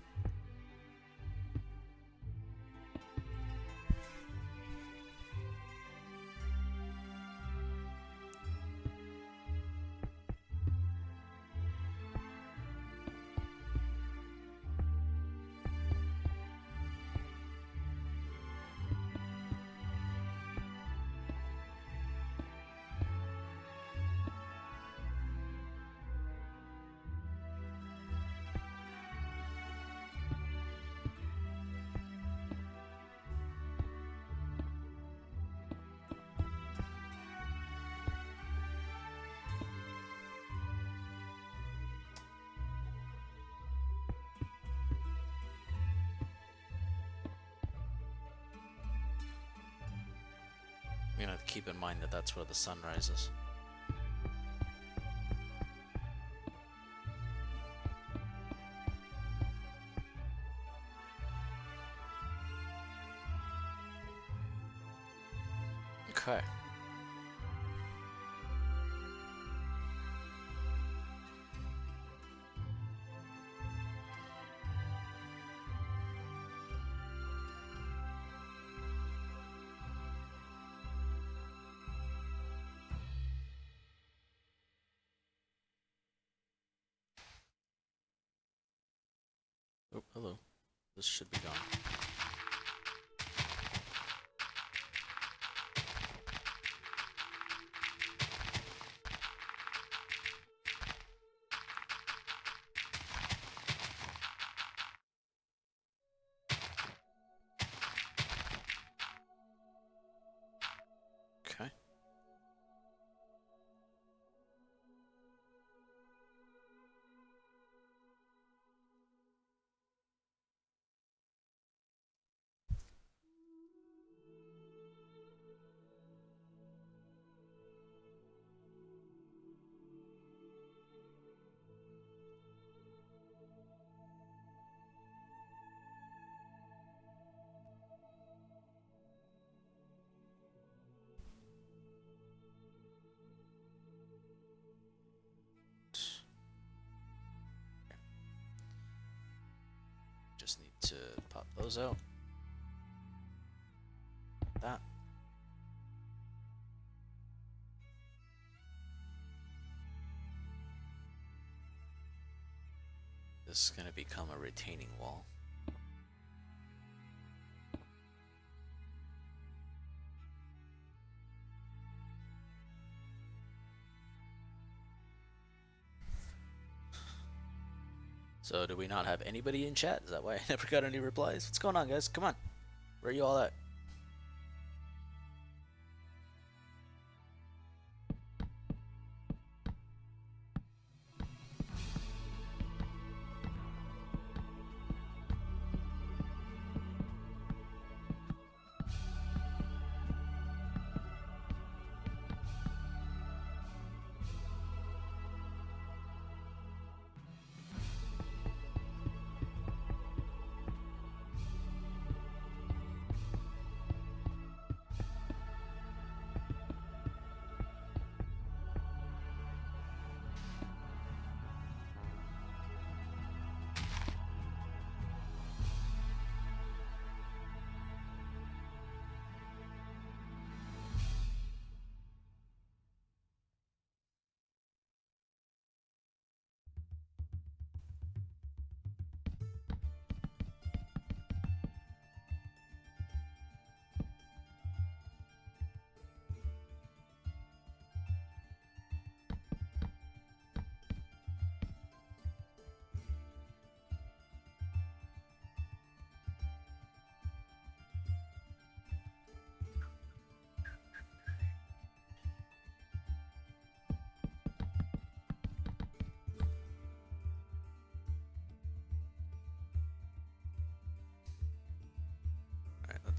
We're gonna have to keep in mind that that's where the sun rises. Okay. Oh, hello. This should be gone. Okay. Just need to pop those out. That. This is gonna become a retaining wall. So do we not have anybody in chat? Is that why I never got any replies? What's going on, guys? Come on. Where are you all at?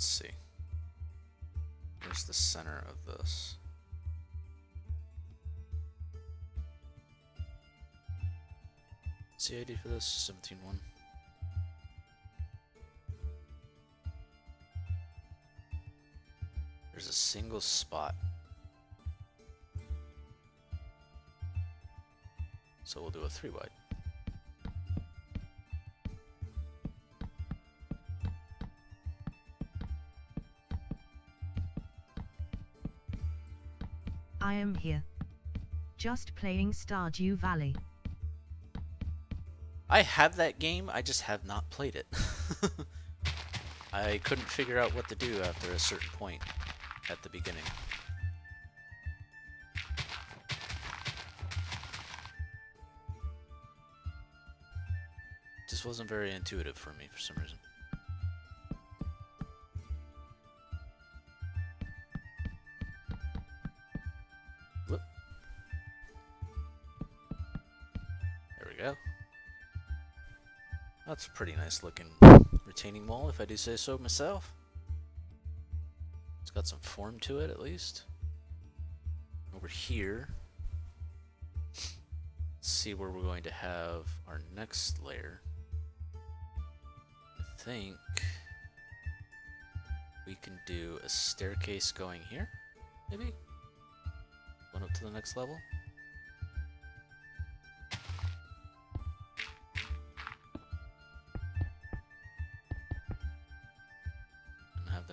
let's see. Here's the center of this. What's the ID for this? 17.1. There's a single spot. So we'll do a 3 wide. I am here. Just playing Stardew Valley. I have that game, I just have not played it. I couldn't figure out what to do after a certain point at the beginning. Just wasn't very intuitive for me for some reason. Whoop. There we go. That's a pretty nice looking retaining wall, if I do say so myself. It's got some form to it, at least. Over here, let's see where we're going to have our next layer. I think we can do a staircase going here, maybe? Going up to the next level.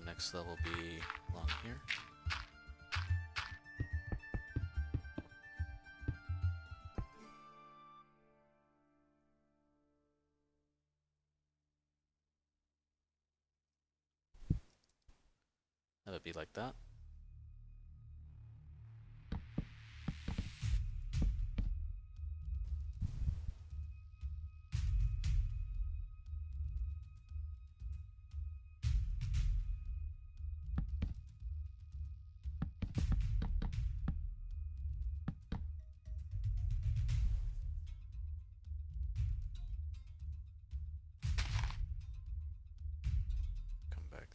Next level be along here. That would be like that.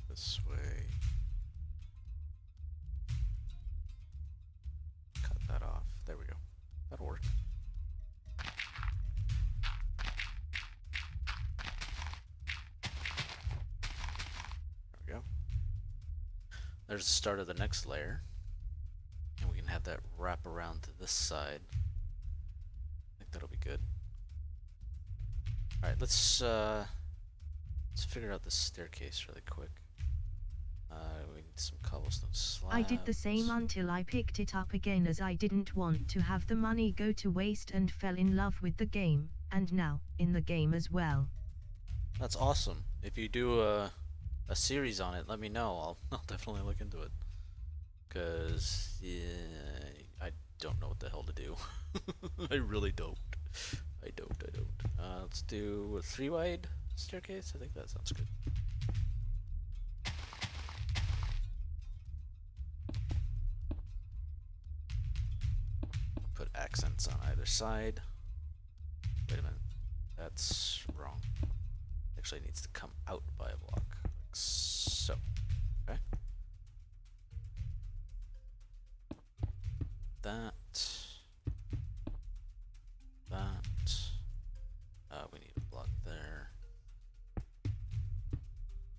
This way. Cut that off. There we go. That'll work. There we go. There's the start of the next layer. And we can have that wrap around to this side. I think that'll be good. Alright, let's figure out this staircase really quick. We need some cobblestone slabs. I did the same until I picked it up again, as I didn't want to have the money go to waste, and fell in love with the game, and now in the game as well. That's awesome. If you do a series on it, let me know. I'll definitely look into it. Cause I don't know what the hell to do. I really don't. I don't. Let's do a 3 wide staircase. I think that sounds good. Put accents on either side. Wait a minute. That's wrong. Actually, it needs to come out by a block. Like so. Okay. That. We need a block there.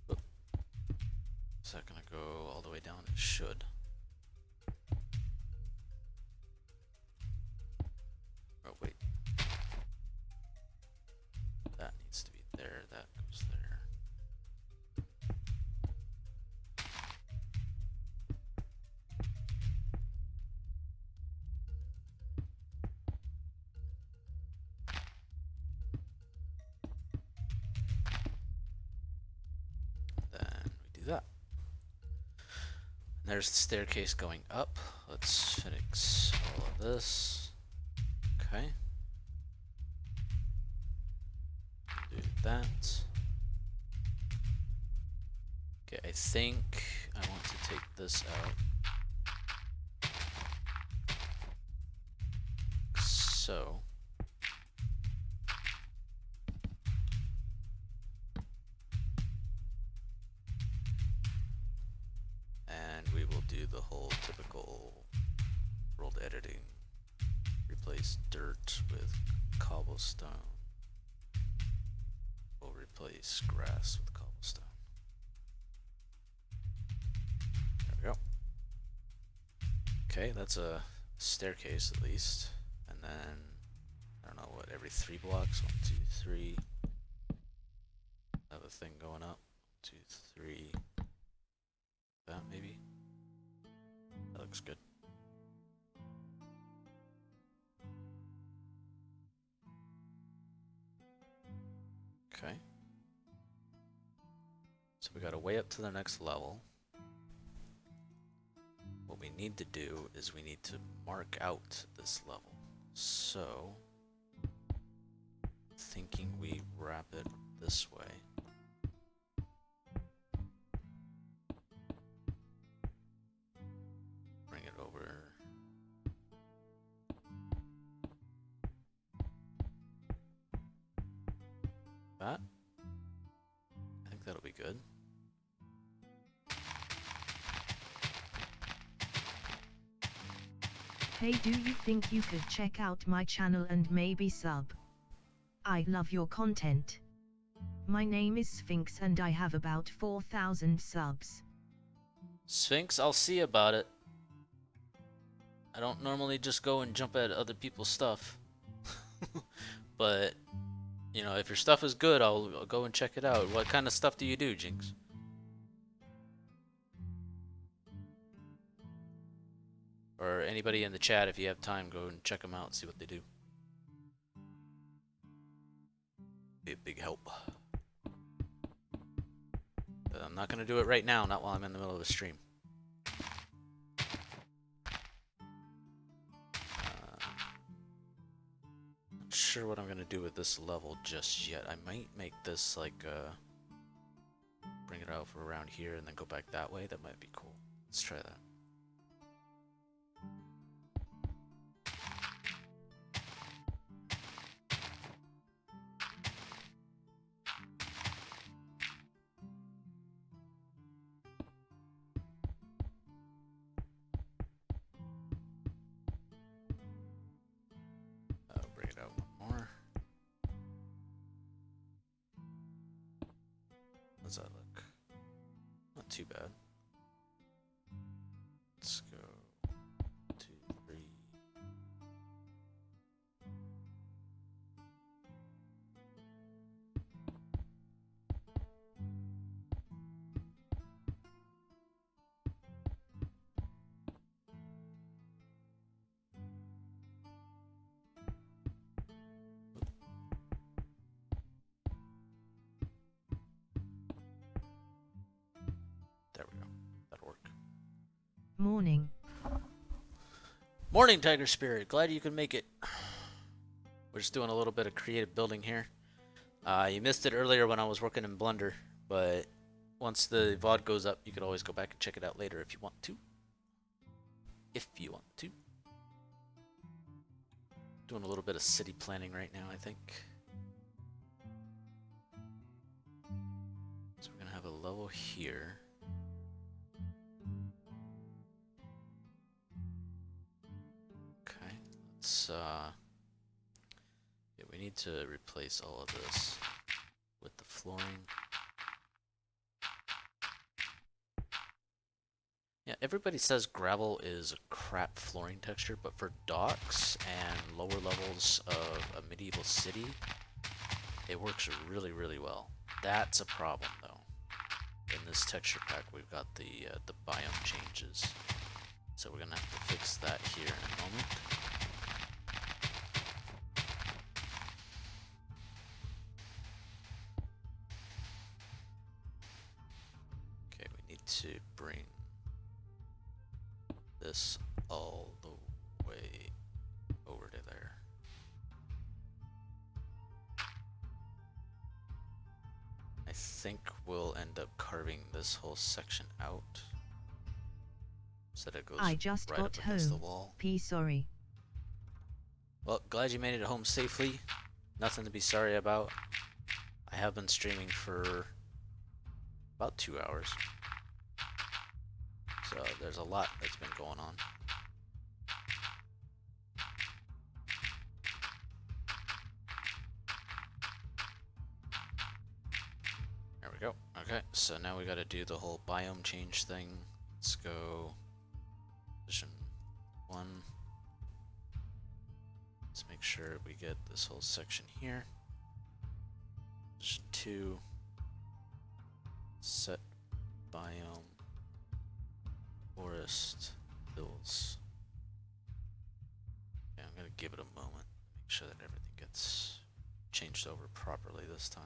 Oop. Is that gonna go all the way down? It should. Oh, wait. That needs to be there. That goes there. Then we do that. And there's the staircase going up. Let's fix all of this. Okay. Do that. Okay, I think I want to take this out. So. do the whole typical world editing. Replace dirt with cobblestone. We'll replace grass with cobblestone. There we go. Okay, that's a staircase at least. And then, I don't know, what, every 3 blocks? 1, 2, 3. Have a thing going up. 2, 3. That maybe? That looks good. Okay. So we gotta way up to the next level. What we need to do is we need to mark out this level. So, thinking we wrap it this way. Bring it over. That. I think that'll be good. Hey, do you think you could check out my channel and maybe sub? I love your content. My name is Sphinx and I have about 4,000 subs. Sphinx, I'll see about it. I don't normally just go and jump at other people's stuff. But, you know, if your stuff is good, I'll go and check it out. What kind of stuff do you do, Jinx? Or anybody in the chat, if you have time, go and check them out and see what they do. Be a big help. But I'm not going to do it right now, not while I'm in the middle of a stream. Not sure what I'm going to do with this level just yet. I might make this like, bring it out for around here and then go back that way. That might be cool. Let's try that. Bring it out one more. How's that look? Not too bad. Let's go 2, 3. There we go. That'll work. Morning. Morning, Tiger Spirit. Glad you could make it. We're just doing a little bit of creative building here. You missed it earlier when I was working in Blender, but once the VOD goes up, you could always go back and check it out later if you want to. If you want to. Doing a little bit of city planning right now, I think. So we're gonna have a level here. Okay, let's yeah, we need to replace all of this with the flooring. Yeah, everybody says gravel is a crap flooring texture, but for docks and lower levels of a medieval city, it works really, really well. That's a problem, though. In this texture pack, we've got the biome changes, so we're gonna have to fix that here in a moment. Okay, we need to bring this all the way over to there. I think we'll end up carving this whole section out so that it goes I just right got up against the home. wall. P sorry. Well, glad you made it home safely. Nothing to be sorry about. I have been streaming for about 2 hours. So there's a lot that's been going on. There we go. Okay, so now we gotta do the whole biome change thing. Let's go position 1. Let's make sure we get this whole section here. Position 2. Set biome forest hills. Okay, I'm gonna give it a moment. Make sure that everything gets changed over properly this time.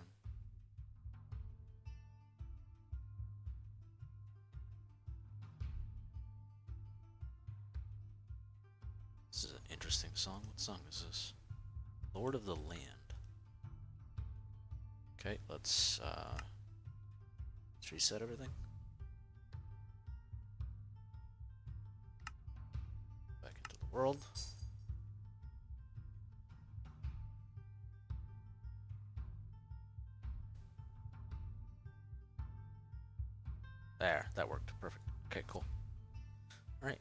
This is an interesting song. What song is this? Lord of the Land. Okay, let's reset everything. Back into the world. There, that worked. Perfect. Okay, cool. Alright.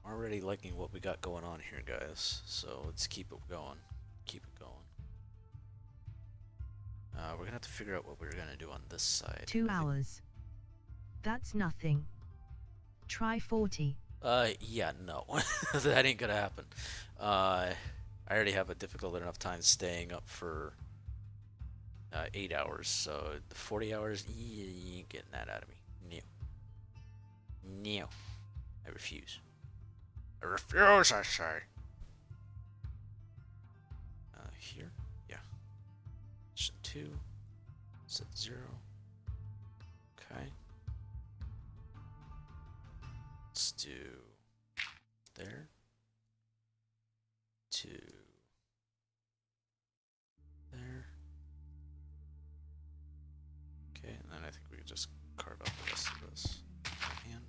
Already liking what we got going on here, guys. So let's keep it going. Keep it going. We're gonna have to figure out what we're gonna do on this side. 2 hours. That's nothing. Try 40. Yeah, no. That ain't gonna happen. I already have a difficult enough time staying up for 8 hours, so the 40 hours, you ain't getting that out of me. No. No. I refuse. I refuse, I say. Here? Yeah. Set 2. Set 0. Okay. Let's do there. 2. There. Okay, and then I think we can just carve out the rest of this by hand.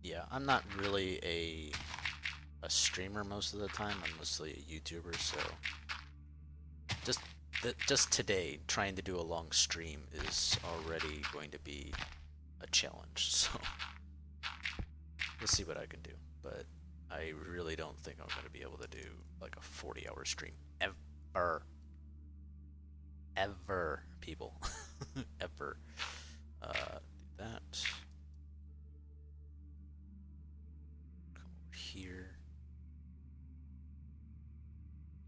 Yeah, I'm not really a streamer most of the time. I'm mostly a YouTuber, so just today trying to do a long stream is already going to be a challenge. So we'll see what I can do, but I really don't think I'm going to be able to do like a 40-hour stream ever, people, ever. Do that. Here.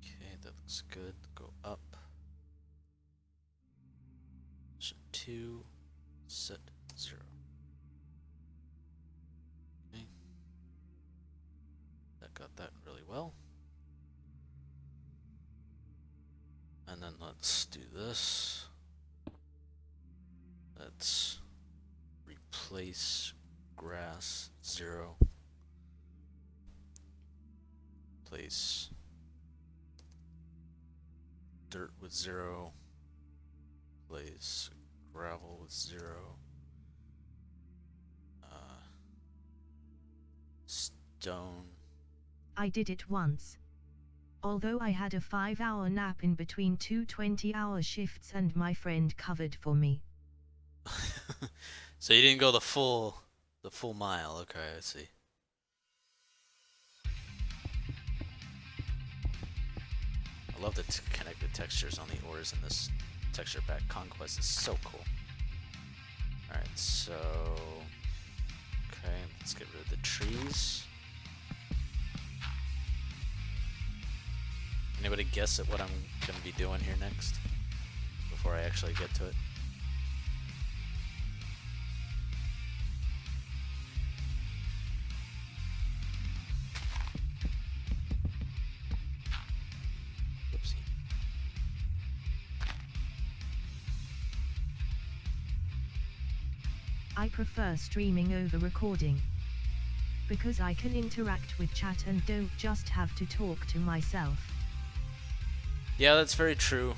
Okay, that looks good. Go up. Set 2. Set 0. Okay. That got that really well. And then let's do this. Let's replace grass 0. Place dirt with 0. Place gravel with 0. Stone. I did it once. Although I had a 5-hour nap in between 2 20-hour shifts and my friend covered for me. So you didn't go the full mile. Okay, I see. I love the connected textures on the ores in this texture pack. Conquest is so cool. Alright, so... Okay, let's get rid of the trees. Anybody guess at what I'm going to be doing here next? Before I actually get to it? I prefer streaming over recording. Because I can interact with chat and don't just have to talk to myself. Yeah, that's very true.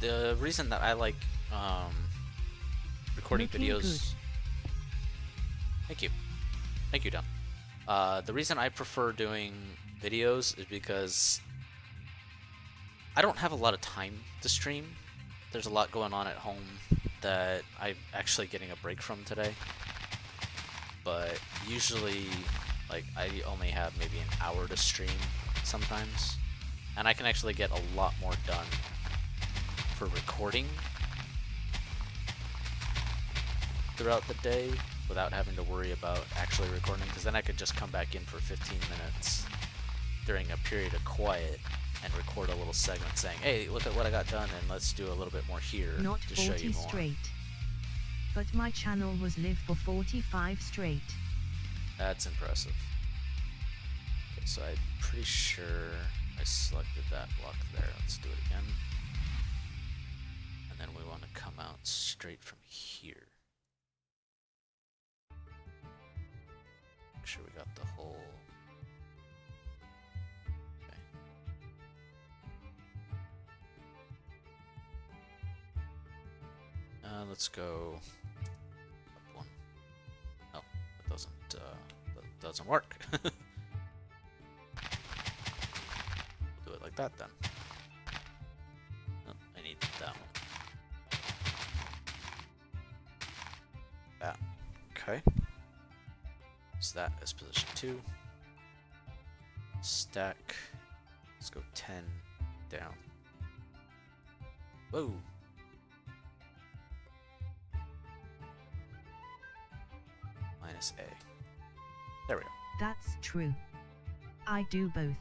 The reason that I like recording Looking videos. good. Thank you, Don. The reason I prefer doing videos is because I don't have a lot of time to stream. There's a lot going on at home that I'm actually getting a break from today. But usually, like, I only have maybe an hour to stream sometimes. And I can actually get a lot more done for recording throughout the day without having to worry about actually recording, because then I could just come back in for 15 minutes during a period of quiet and record a little segment saying, hey, look at what I got done, and let's do a little bit more here Not to show 40 you more. straight. But my channel was live for 45 straight. That's impressive. Okay, so I'm pretty sure I selected that block there. Let's do it again. And then we want to come out straight from here. Make sure we got the whole... Okay. Let's go up one. Oh, that doesn't work. Do it like that then. Oh, I need that one. That. Okay. So that is position 2. Stack. Let's go 10 down. Whoa. Minus A. There we go. That's true. I do both.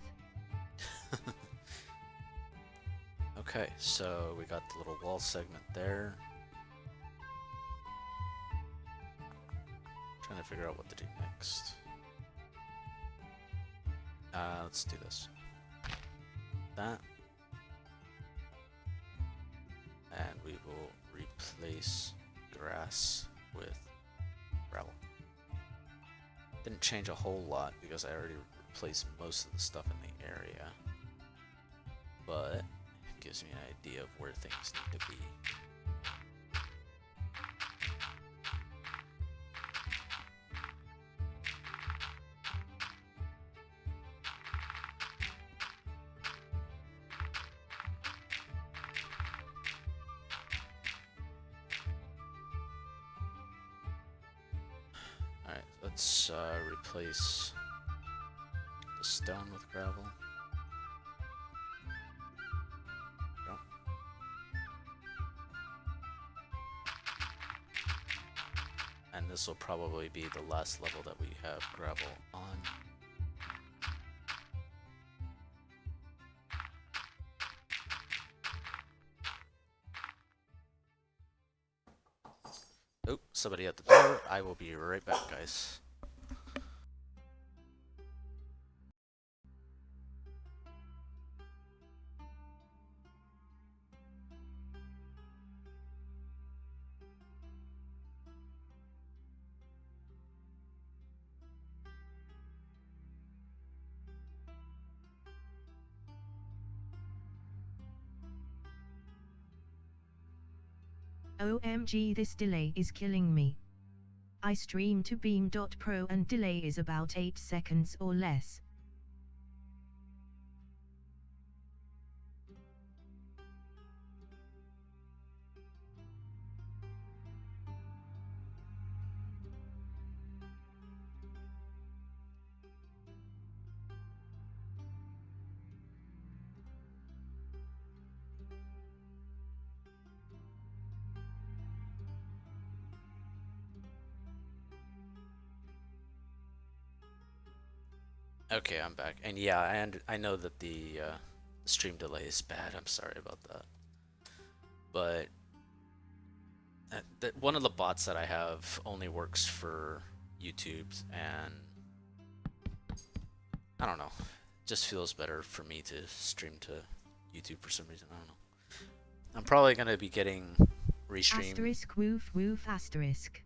Okay, so we got the little wall segment there. Trying to figure out what to do next. Let's do this. That. And we will replace grass with gravel. Didn't change a whole lot because I already replaced most of the stuff in the area. But it gives me an idea of where things need to be. Alright, let's replace the stone with gravel. Go. And this will probably be the last level that we have gravel on. Oh, somebody at the door. I will be right back, guys. OMG, this delay is killing me. I stream to beam.pro and delay is about 8 seconds or less. Okay, I'm back. And yeah, I know that the stream delay is bad. I'm sorry about that. But one of the bots that I have only works for YouTube, and I don't know. Just feels better for me to stream to YouTube for some reason. I don't know. I'm probably gonna be getting restream. Asterisk woof woof asterisk.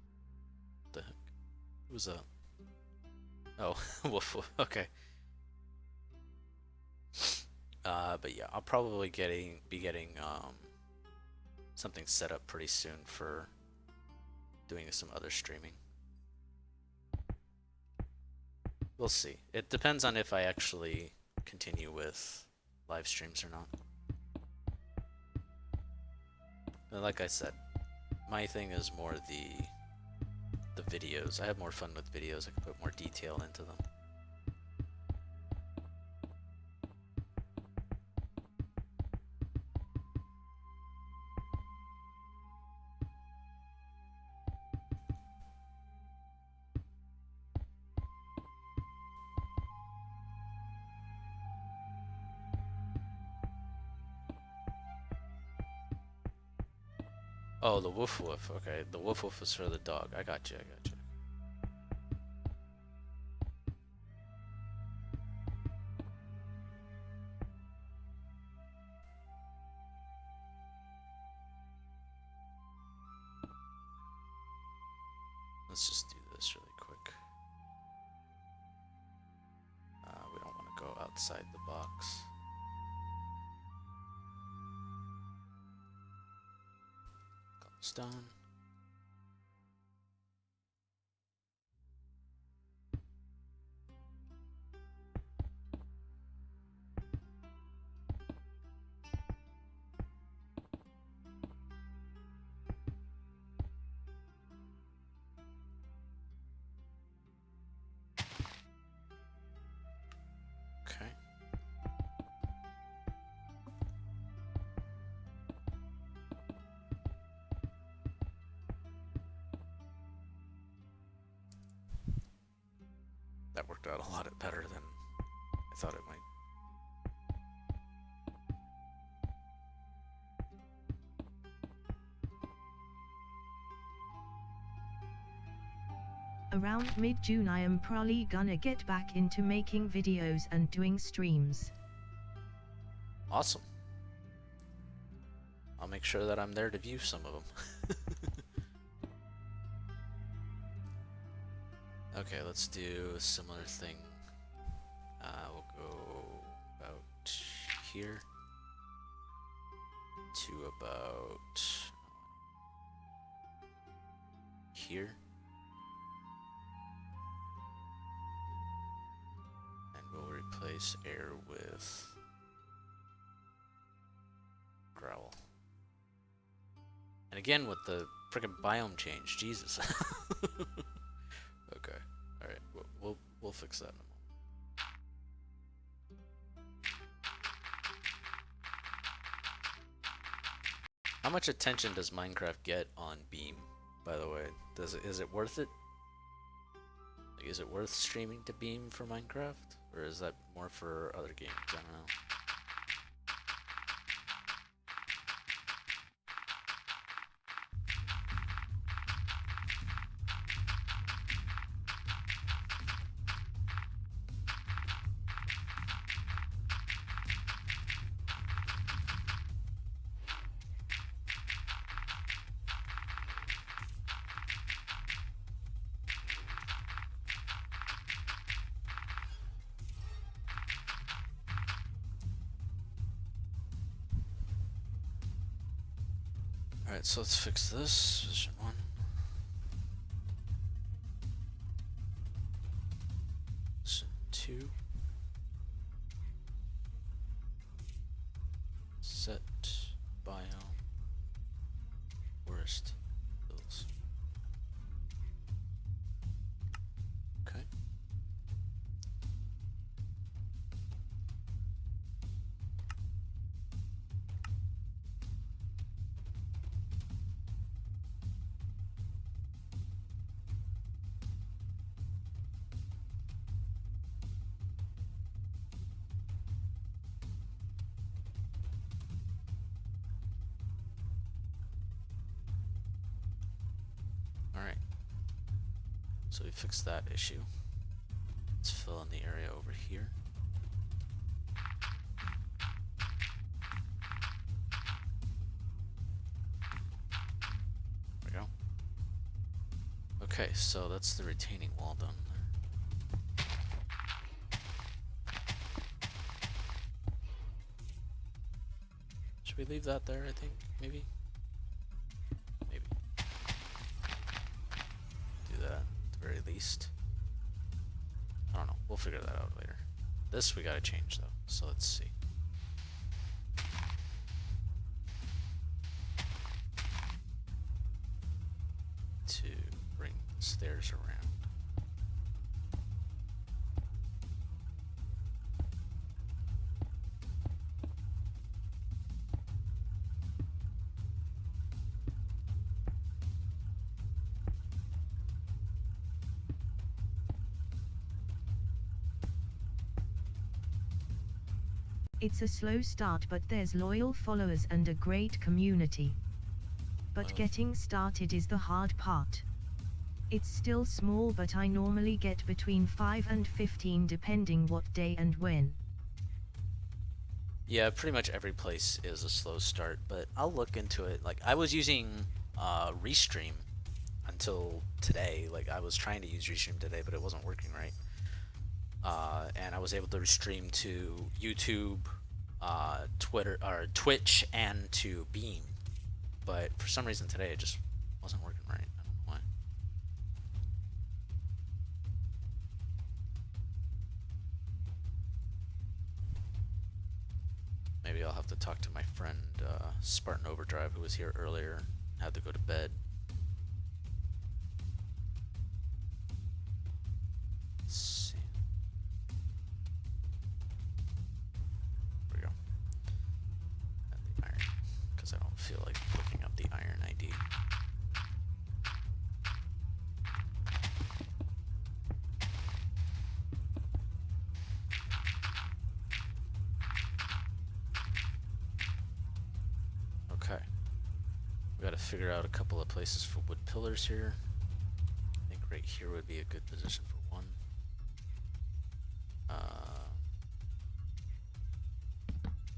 What the heck? Who's that? Oh, woof woof. Okay. But yeah, I'll probably be getting something set up pretty soon for doing some other streaming. We'll see. It depends on if I actually continue with live streams or not. And like I said, my thing is more the videos. I have more fun with videos. I can put more detail into them. Oh, the woof woof. Okay, the woof woof is for the dog. I got you. I got you. Let's just do this really quick. We don't want to go outside the box. Cobblestone. Okay. That worked out a lot better than I thought it might. Around mid-June I am probably gonna get back into making videos and doing streams. Awesome. I'll make sure that I'm there to view some of them. Okay, let's do a similar thing. We'll go about here to about here. And we'll replace air with gravel. And again with the frickin' biome change, Jesus. Okay, all right, we'll fix that in a moment. How much attention does Minecraft get on Beam, by the way? Is it worth it? Like, is it worth streaming to Beam for Minecraft, or is that more for other games? I don't know. Alright, so let's fix this. Vision 1. Vision 2. Set biome. Worst hills. Okay. Alright, so we fixed that issue. Let's fill in the area over here. There we go. Okay, so that's the retaining wall done there. Should we leave that there, I think? Maybe? Maybe. Do that, at the very least. I don't know. We'll figure that out later. This we gotta change, though. So let's see. To bring the stairs around. It's a slow start, but there's loyal followers and a great community. But getting started is the hard part. It's still small, but I normally get between 5 and 15 depending what day and when. Yeah, pretty much every place is a slow start, but I'll look into it. Like, I was using Restream until today. Like, I was trying to use Restream today, but it wasn't working right. And I was able to stream to YouTube, Twitter, or Twitch, and to Beam. But for some reason today it just wasn't working right. I don't know why. Maybe I'll have to talk to my friend Spartan Overdrive, who was here earlier, had to go to bed. Let's see. There we go. And the iron, because I don't feel like looking up the iron ID. Okay. We gotta figure out a couple of places for wood pillars here. I think right here would be a good position for one.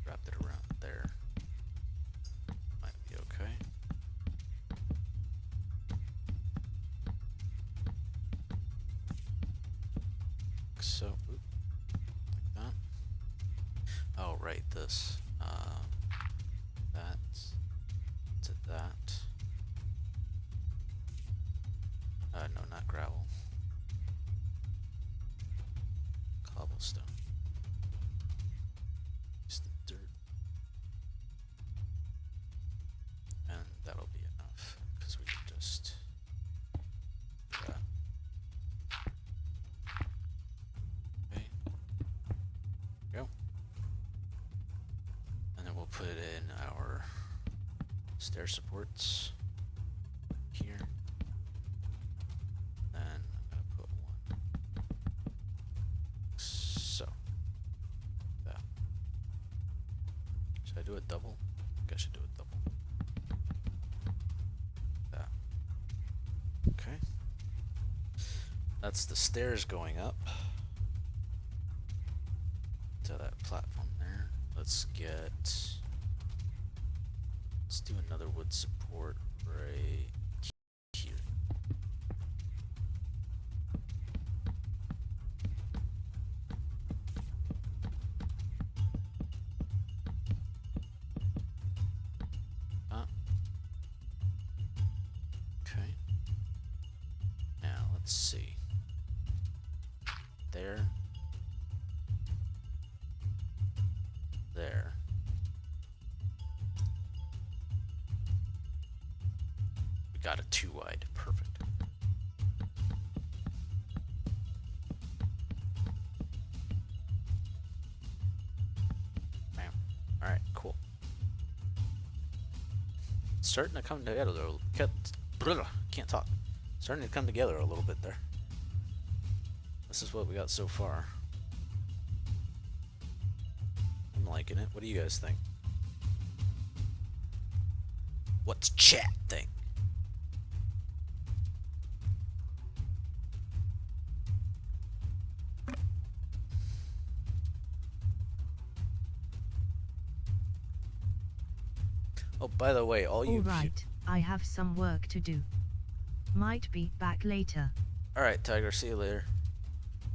Wrapped it around there. Might be okay. So, oop, like that. Oh, right, this. That to that. No, not gravel. Cobblestone. Just the dirt. And that'll be enough, because we can just do that. Okay. Go. And then we'll put in our stair supports here. Then I'm gonna put one. So that. Should I do it double? I think I should do it double. That. Okay. That's the stairs going up to that platform there. Let's do another wood support right here. Okay. Now let's see. There. There. We got it 2 wide. Perfect. Bam. Alright, cool. It's starting to come together. Can't talk. Starting to come together a little bit there. This is what we got so far. I'm liking it. What do you guys think? What's chat think? Oh, by the way, all you... Alright, I have some work to do. Might be back later. Alright, Tiger, see you later.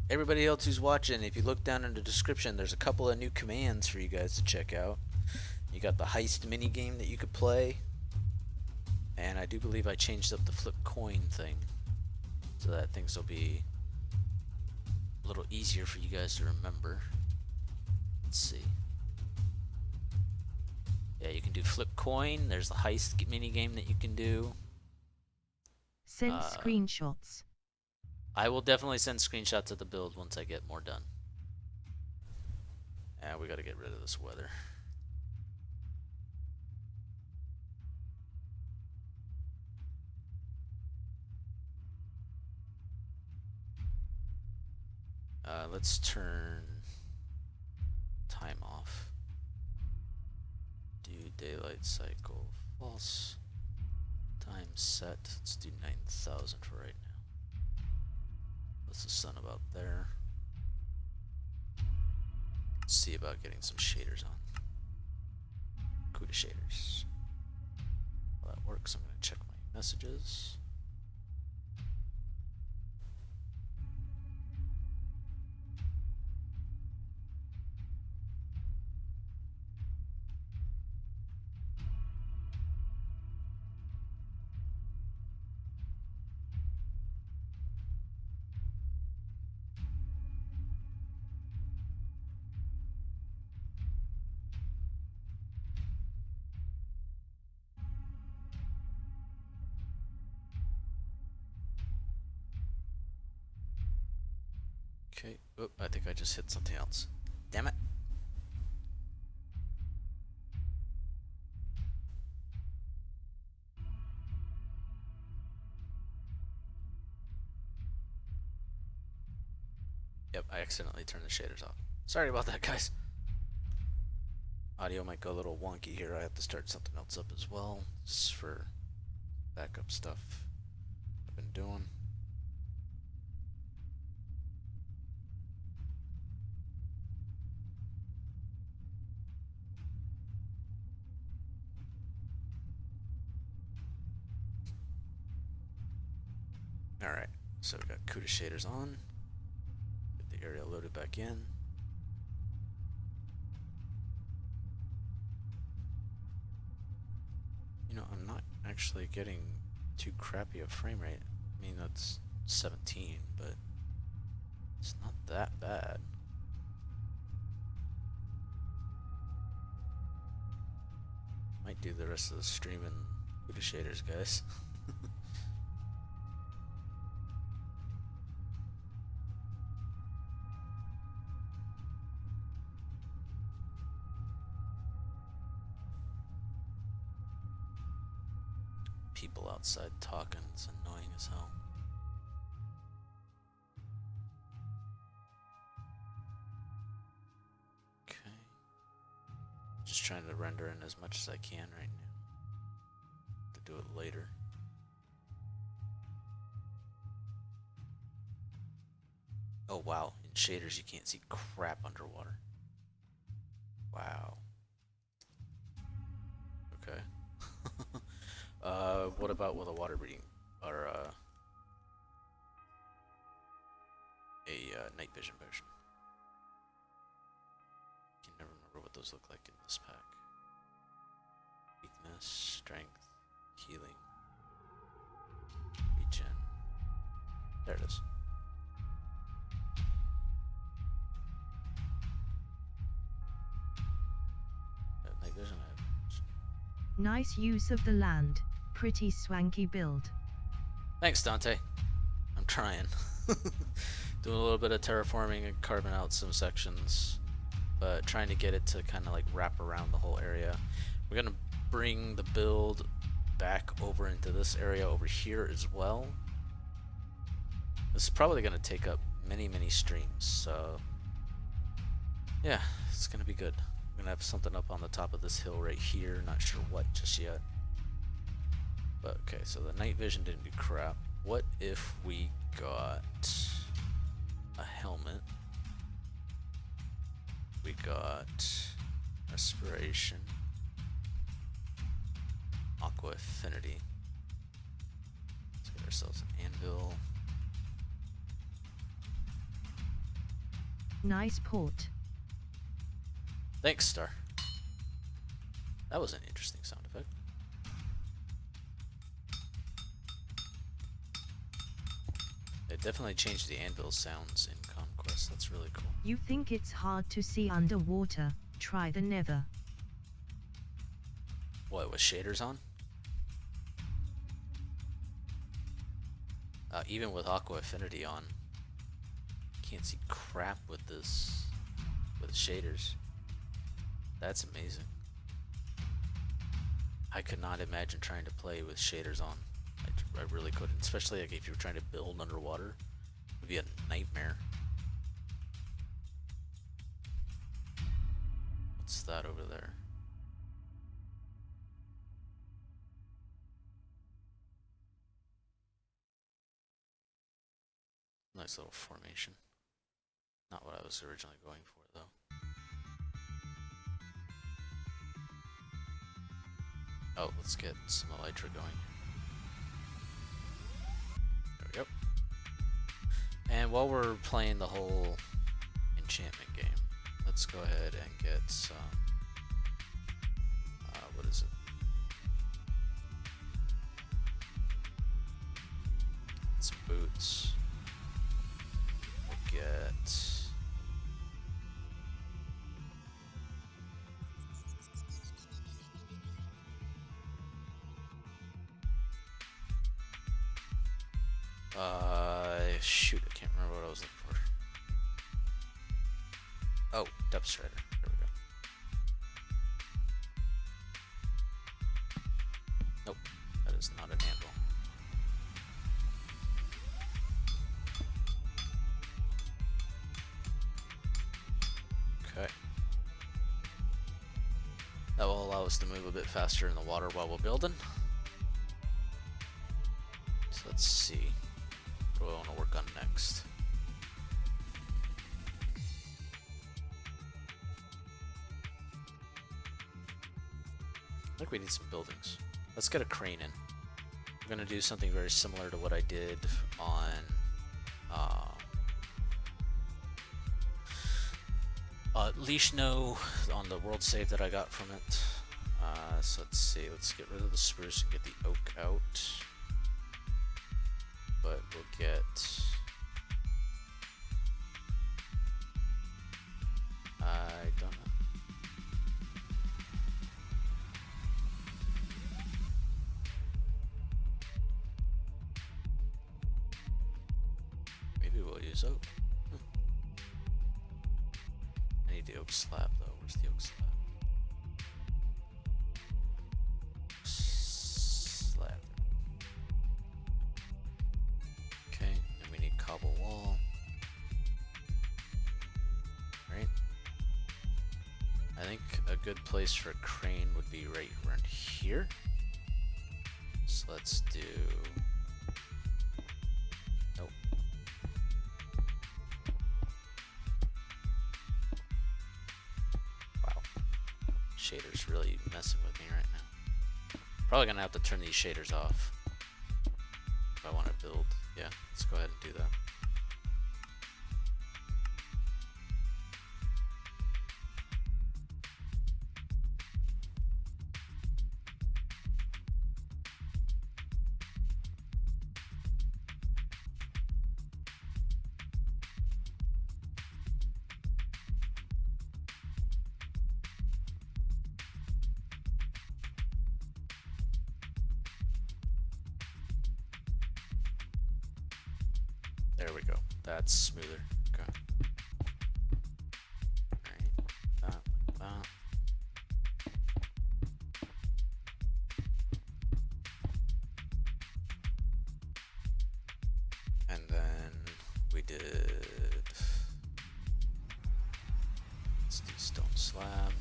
Everybody else who's watching, if you look down in the description, there's a couple of new commands for you guys to check out. You got the heist mini game that you could play, and I do believe I changed up the flip coin thing so that things will be a little easier for you guys to remember. Let's see. Yeah, you can do flip coin. There's the heist mini game that you can do. Send screenshots. I will definitely send screenshots of the build once I get more done. And we got to get rid of this weather. Let's turn time off. Do daylight cycle false. Time set. Let's do 9,000 for right now. What's the sun about there? Let's see about getting some shaders on. CUDA shaders. While that works, I'm going to check my messages. Okay, oh, I think I just hit something else. Damn it. Yep, I accidentally turned the shaders off. Sorry about that, guys. Audio might go a little wonky here. I have to start something else up as well, just for backup stuff I've been doing. Alright, so we got CUDA shaders on. Get the area loaded back in. You know, I'm not actually getting too crappy a frame rate. I mean, that's 17, but it's not that bad. Might do the rest of the stream in CUDA shaders, guys. People outside talking, it's annoying as hell. Okay. Just trying to render in as much as I can right now. To do it later. Oh wow, in shaders you can't see crap underwater. Wow. Okay. What about with a water breathing or a night vision version? Can never remember what those look like in this pack. Weakness, strength, healing, regen. There it is. Night vision. Nice use of the land. Pretty swanky build. Thanks, Dante. I'm trying. Doing a little bit of terraforming and carving out some sections, but trying to get it to kind of like wrap around the whole area. We're gonna bring the build back over into this area over here as well. This is probably gonna take up many streams, so yeah, it's gonna be good. I'm gonna have something up on the top of this hill right here, not sure what just yet. But okay, so the night vision didn't do crap. What if we got a helmet? We got respiration, aqua affinity. Let's get ourselves an anvil. Nice port. Thanks, Star. That was an interesting sound effect. It definitely changed the anvil sounds in Conquest. That's really cool. You think it's hard to see underwater? Try the Nether. What, with shaders on? Even with Aqua Affinity on, can't see crap with this, with shaders. That's amazing. I could not imagine trying to play with shaders on. I really couldn't, especially like if you were trying to build underwater. It would be a nightmare. What's that over there? Nice little formation. Not what I was originally going for, though. Oh, let's get some elytra going. There we go. And while we're playing the whole enchantment game, let's go ahead and get some... what is it? Some boots. We'll get... shoot, I can't remember what I was looking for. Oh, depth strider. There we go. Nope, that is not an anvil. Okay. That will allow us to move a bit faster in the water while we're building. So let's see. What do I want to work on next? I think we need some buildings. Let's get a crane in. I'm going to do something very similar to what I did on Otlichno on the world save that I got from it. So let's see. Let's get rid of the spruce and get the oak out. But we'll get... I don't know. Maybe we'll use oak. I need the oak slab though. Where's the oak slab? Slab. Okay, and we need cobble wall. Right. I think a good place for a crane would be right around here. So let's do... Nope. Wow. Shader's really messing with me right now. Probably gonna have to turn these shaders off if I want to build. Yeah, let's go ahead and do that. There we go. That's smoother. Okay. Alright. That, like that. And then we did... Let's do stone slab.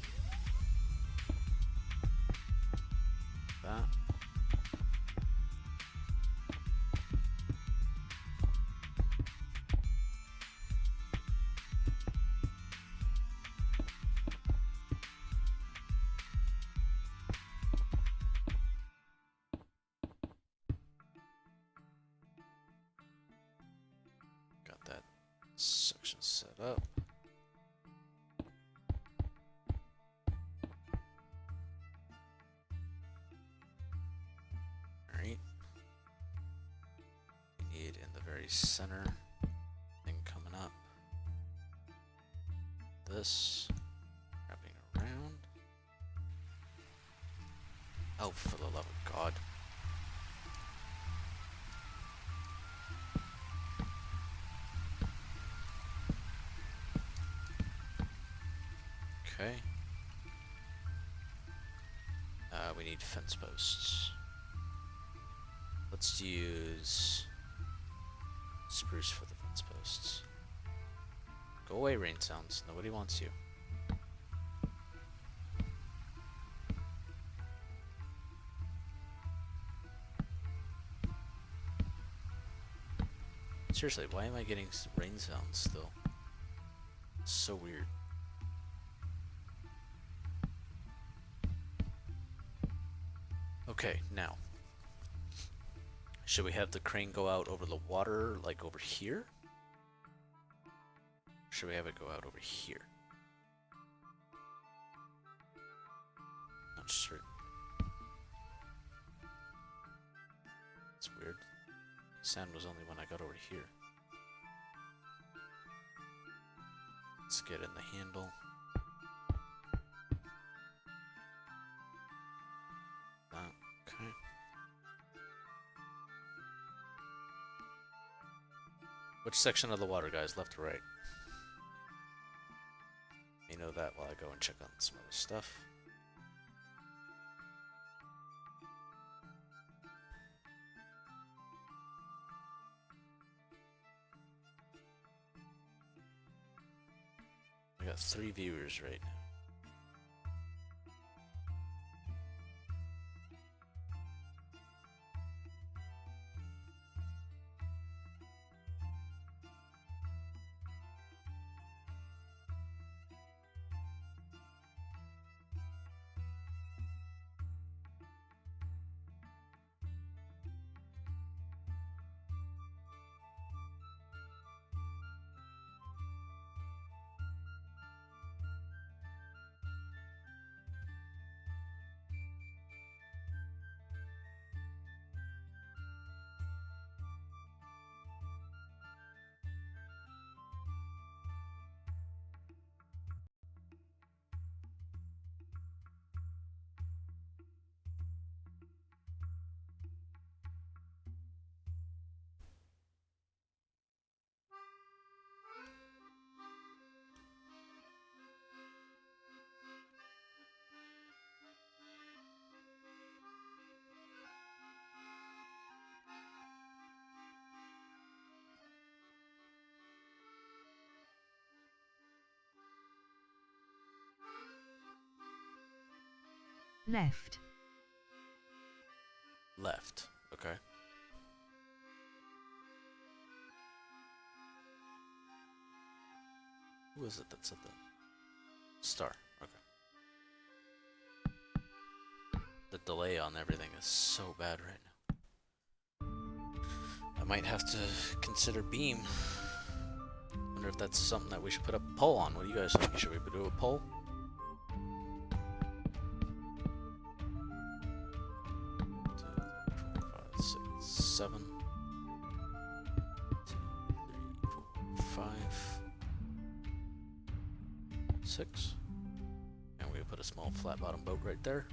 That. Got that section set up. right in the very center. Thing coming up. This. Wrapping around. Oh, for the love of God. Okay. We need fence posts. Let's use spruce for the fence posts. Go away, rain sounds. Nobody wants you. Seriously, why am I getting rain sounds still? It's so weird. Okay, now. Should we have the crane go out over the water, like over here? Should we have it go out over here? Not certain. It's weird. Sound was only when I got over here. Let's get in the handle. Okay. Which section of the water, guys? Left or right? You know that while I go and check on some other stuff. I got 3 viewers right now. Left. Left. Okay. Who is it that said that? Star. Okay. The delay on everything is so bad right now. I might have to consider beam. Wonder if that's something that we should put a poll on. What do you guys think? Should we do a poll? Seven. 2, 3, 4, 5, 6. And we put a small flat bottom boat right there.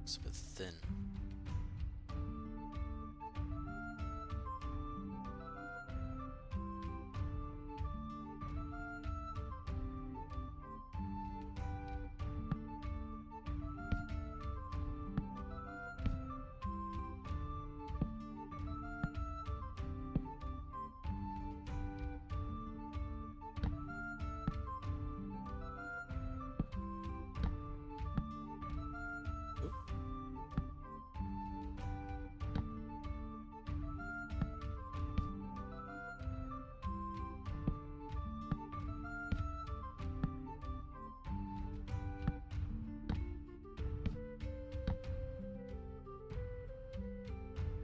It's a bit thin.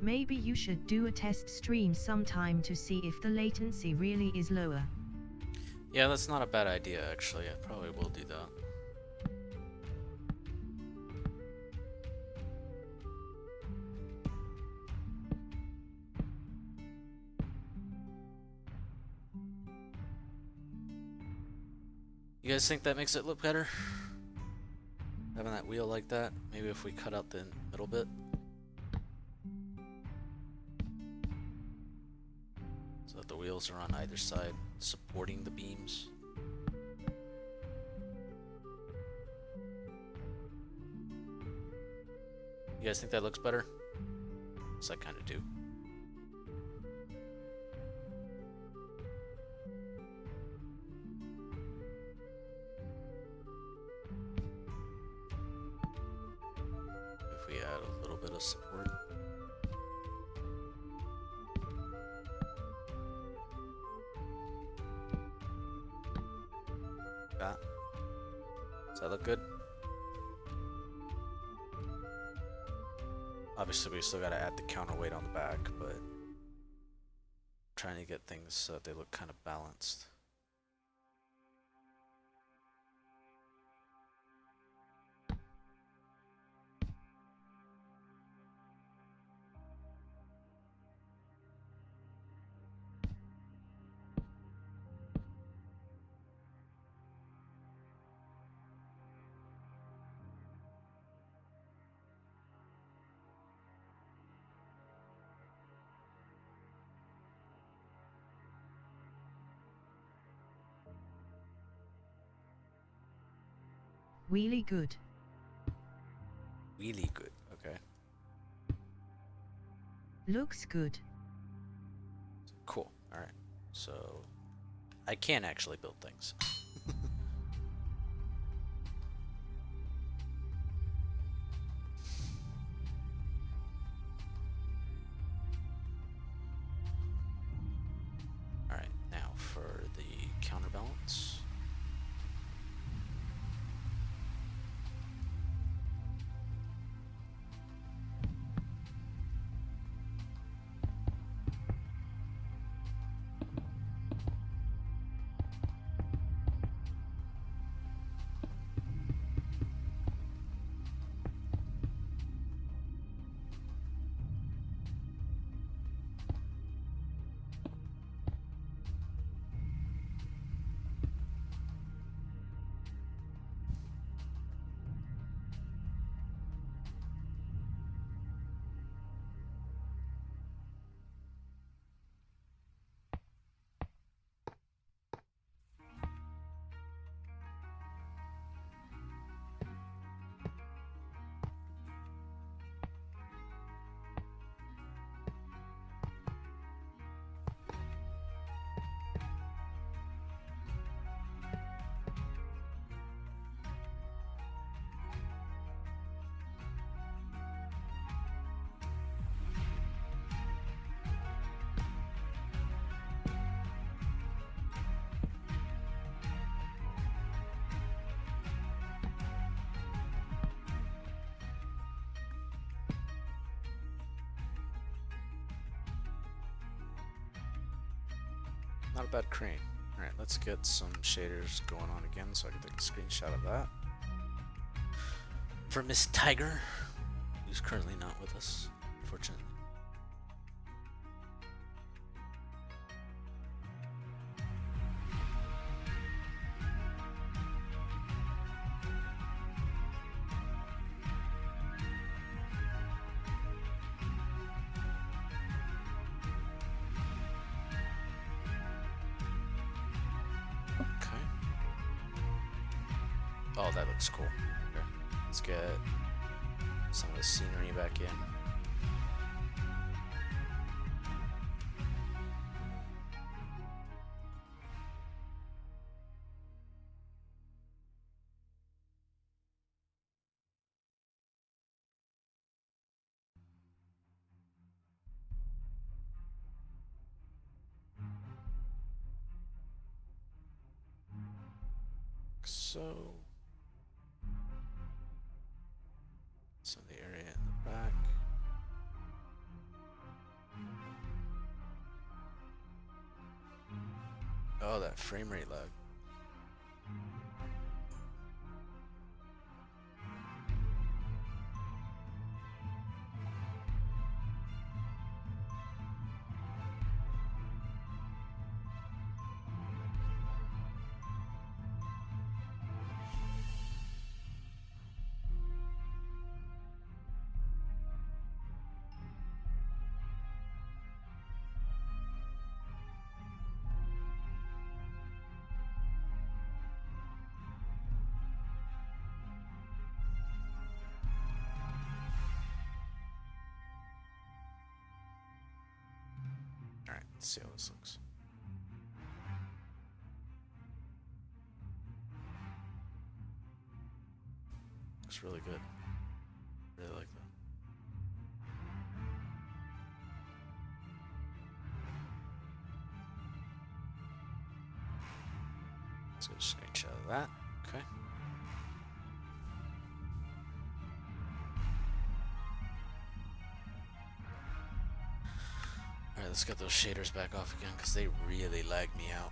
Maybe you should do a test stream sometime to see if the latency really is lower. Yeah, that's not a bad idea, actually. I probably will do that. You guys think that makes it look better? Having that wheel like that? Maybe if we cut out the middle bit? So that the wheels are on either side, supporting the beams. You guys think that looks better? Yes, I kind of do. If we add a little bit of support. That. Does that look good? Obviously, we still gotta add the counterweight on the back, but trying to get things so that they look kind of balanced. Really good. Really good, okay. Looks good. Cool, alright. So, I can actually build things. Alright, now for the counterbalance. Not a bad crane. Alright, let's get some shaders going on again so I can take a screenshot of that. For Miss Tiger, who's currently not with us, unfortunately. Oh, that looks cool. Okay. Let's get some of the scenery back in. So the area in the back. Oh, that frame rate lag. Alright, let's see how this looks. Looks really good. Really like that. Let's get a screenshot of that. Okay. Alright, let's get those shaders back off again because they really lag me out.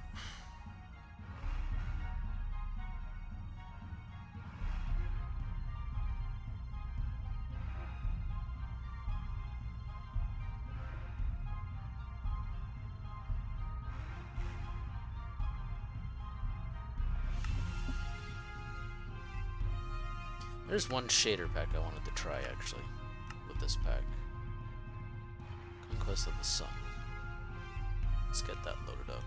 There's one shader pack I wanted to try actually with this pack. Conquest of the Sun. Let's get that loaded up.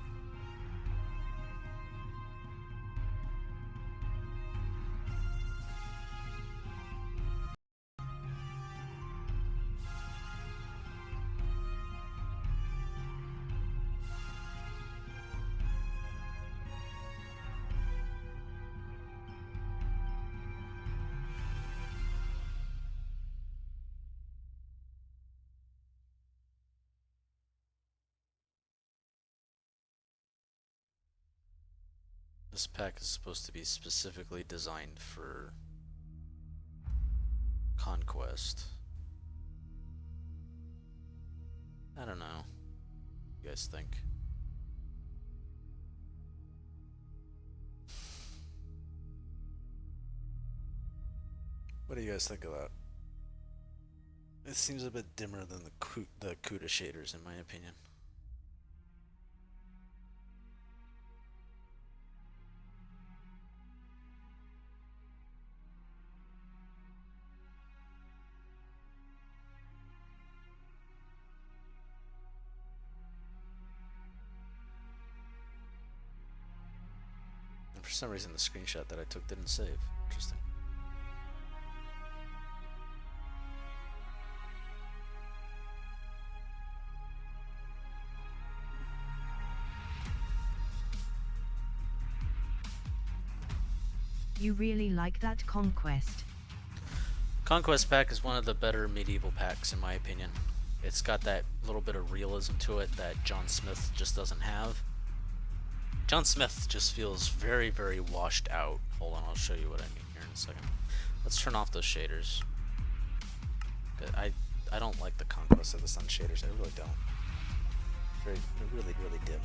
This pack is supposed to be specifically designed for Conquest. I don't know. What do you guys think? What do you guys think of that? It seems a bit dimmer than the CUDA shaders in my opinion. For some reason the screenshot that I took didn't save. Interesting. You really like that Conquest? Conquest pack is one of the better medieval packs in my opinion. It's got that little bit of realism to it that John Smith just doesn't have. John Smith just feels very, very washed out. Hold on, I'll show you what I mean here in a second. Let's turn off those shaders. I don't like the Conquest of the Sun shaders. I really don't. They're really, really dim.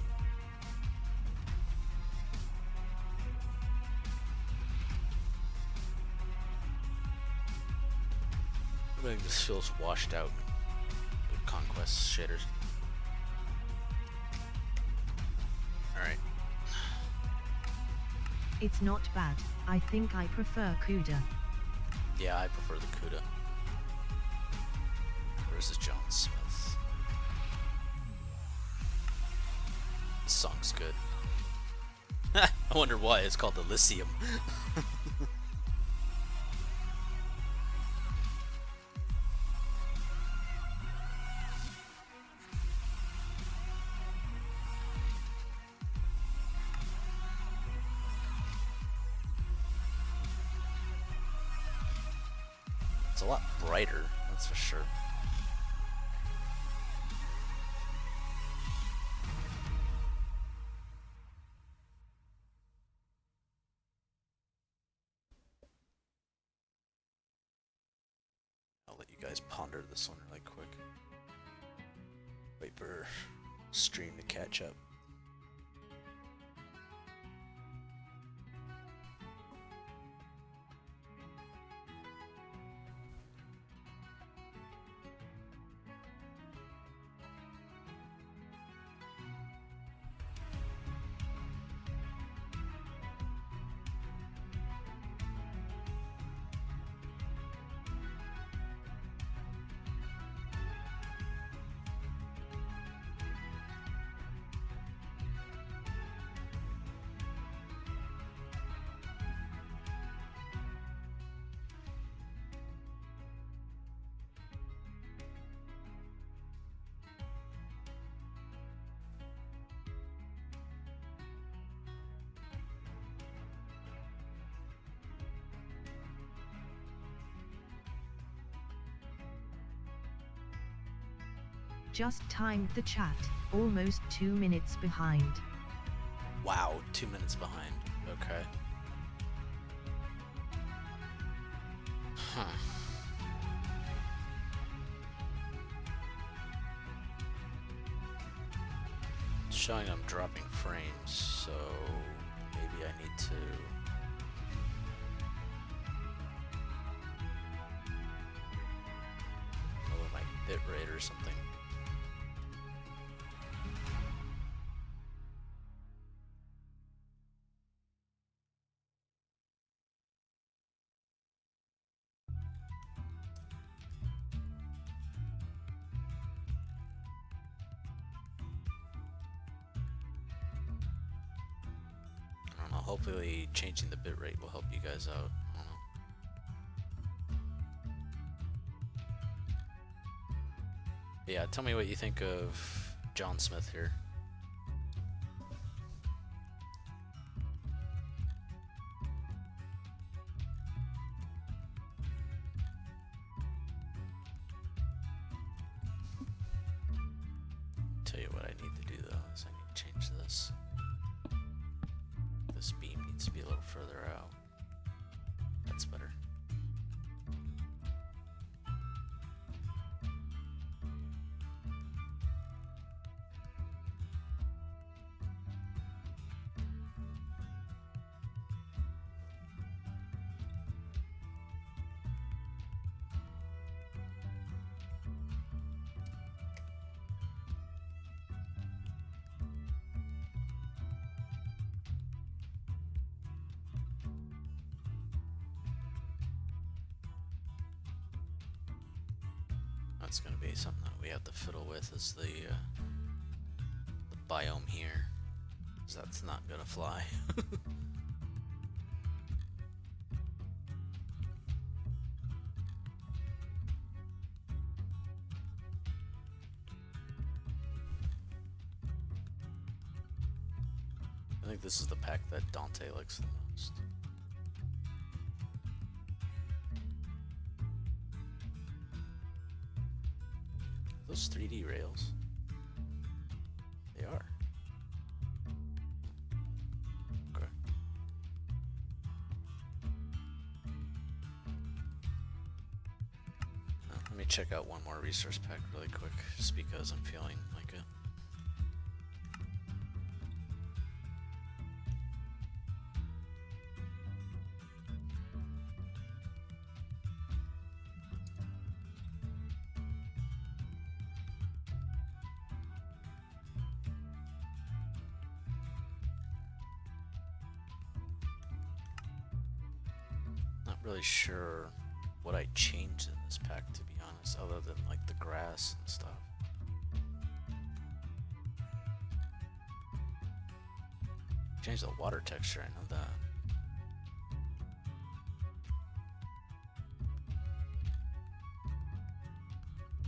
Everything just feels washed out with Conquest shaders. Alright. It's not bad. I think I prefer CUDA. Yeah, I prefer the CUDA. Where's this John Smith? This song's good. I wonder why it's called Elysium. It's a lot brighter, that's for sure. I'll let you guys ponder this one really quick. Wait for stream to catch up. just timed the chat, almost 2 minutes behind. Wow, 2 minutes behind. Okay. Huh. It's showing I'm dropping frames, so maybe I need to lower my bitrate or something. I don't know, hopefully changing the bitrate will help you guys out. I don't know. Yeah, tell me what you think of John Smith here. Tell you what I need to do though, is I need to change this. This beam needs to be a little further out. That's better. That's going to be something that we have to fiddle with, is the biome here, because that's not going to fly. I think this is the pack that Dante likes the most. Those 3D rails? They are. Okay. Let me check out one more resource pack really quick, just because I'm feeling like it. Really sure what I changed in this pack, to be honest, other than like the grass and stuff. Changed the water texture, I know that.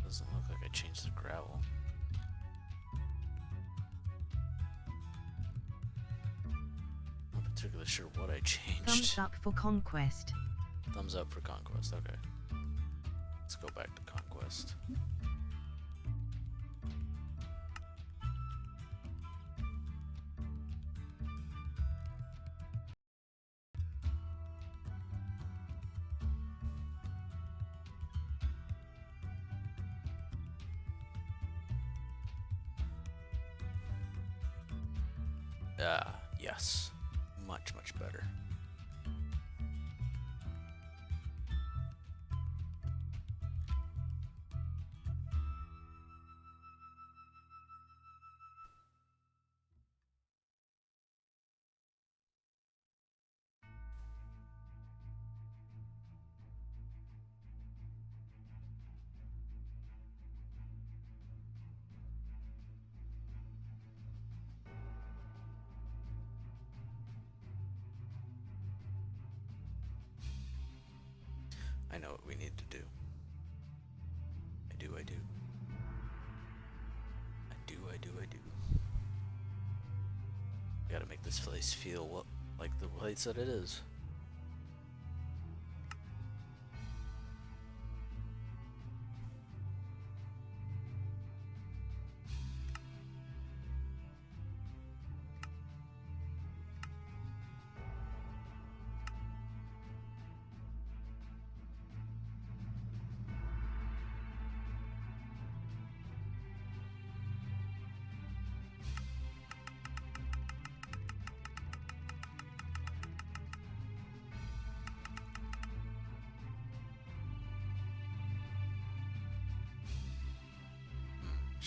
Doesn't look like I changed the gravel. Not particularly sure what I changed. Thumbs up for Conquest. Thumbs up for Conquest, okay. Let's go back to Conquest. Yes. Much, much better. I know what we need to do. I do. Gotta make this place feel like the place that it is.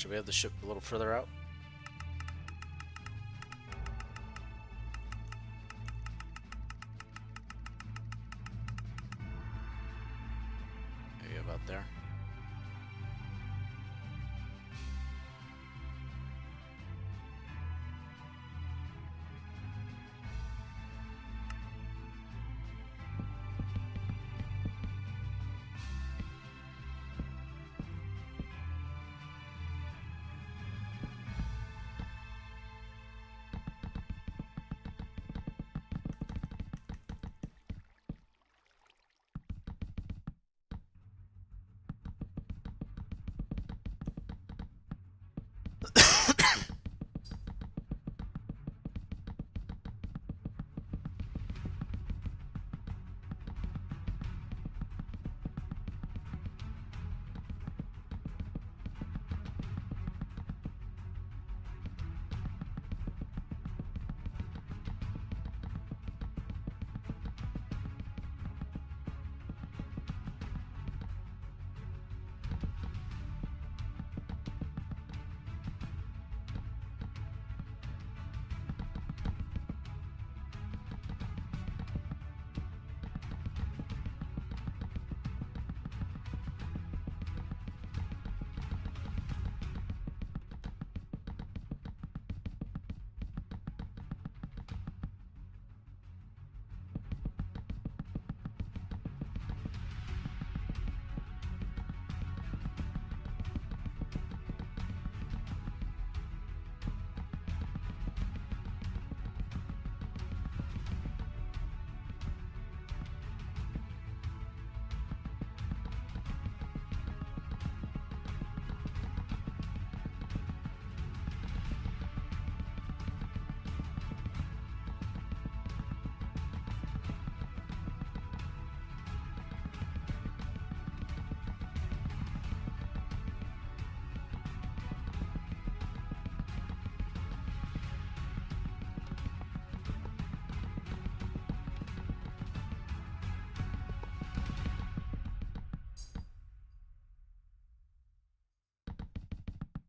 Should we have the ship a little further out? Maybe about there.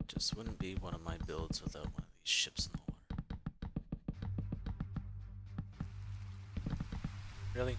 Just wouldn't be one of my builds without one of these ships in the water. Really?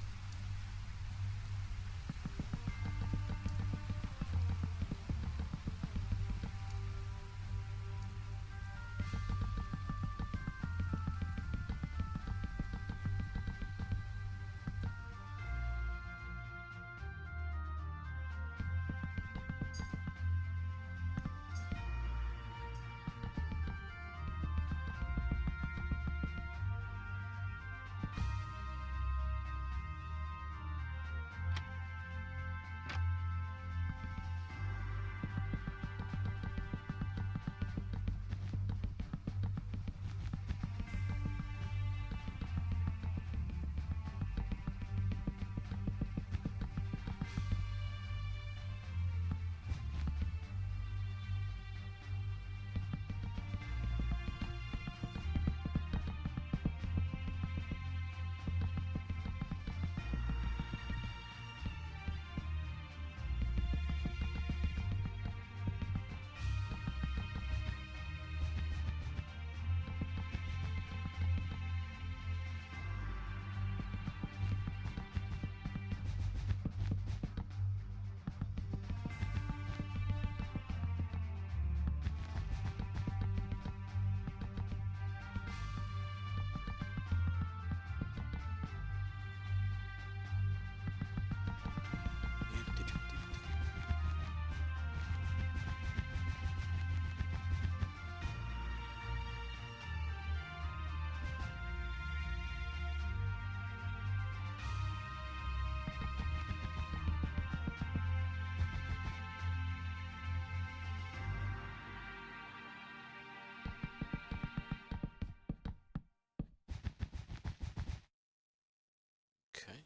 Okay.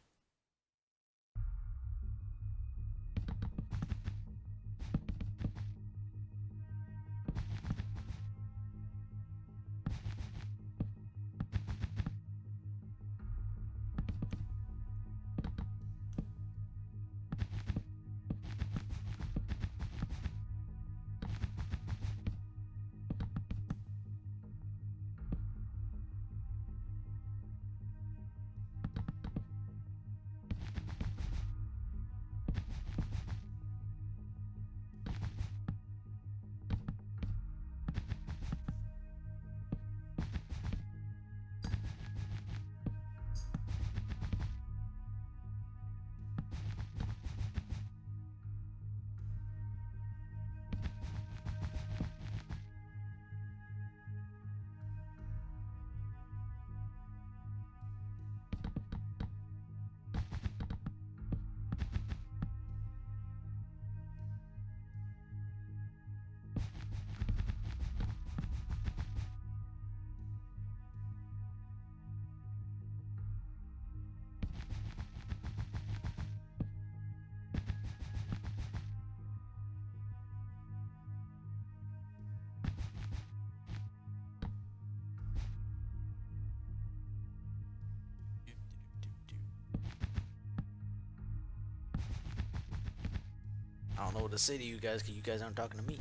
I don't know what to say to you guys because you guys aren't talking to me.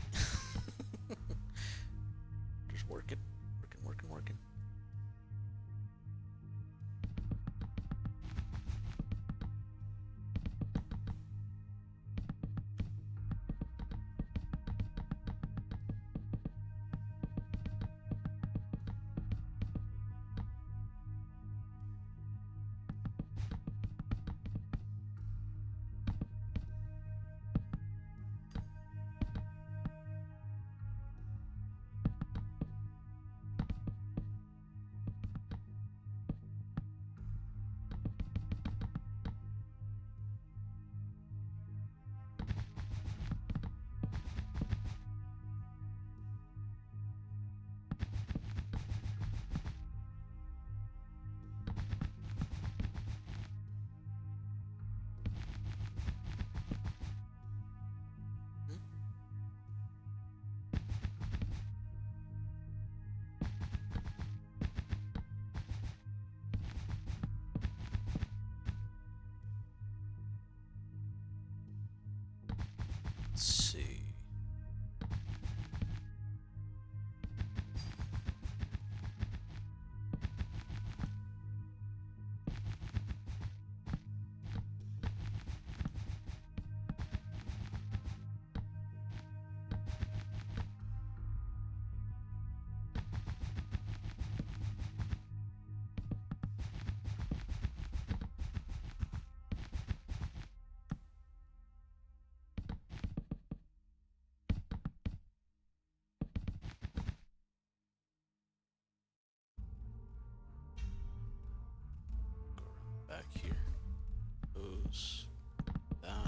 Just working. Let's see. Back here. Those. That.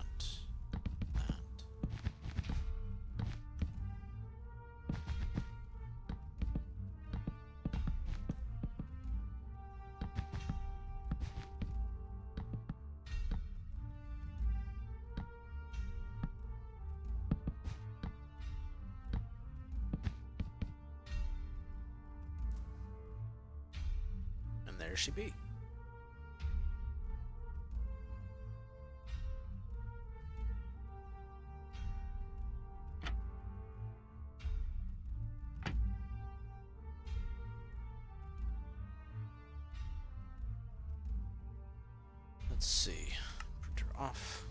And there she be. Let's see. Printer off.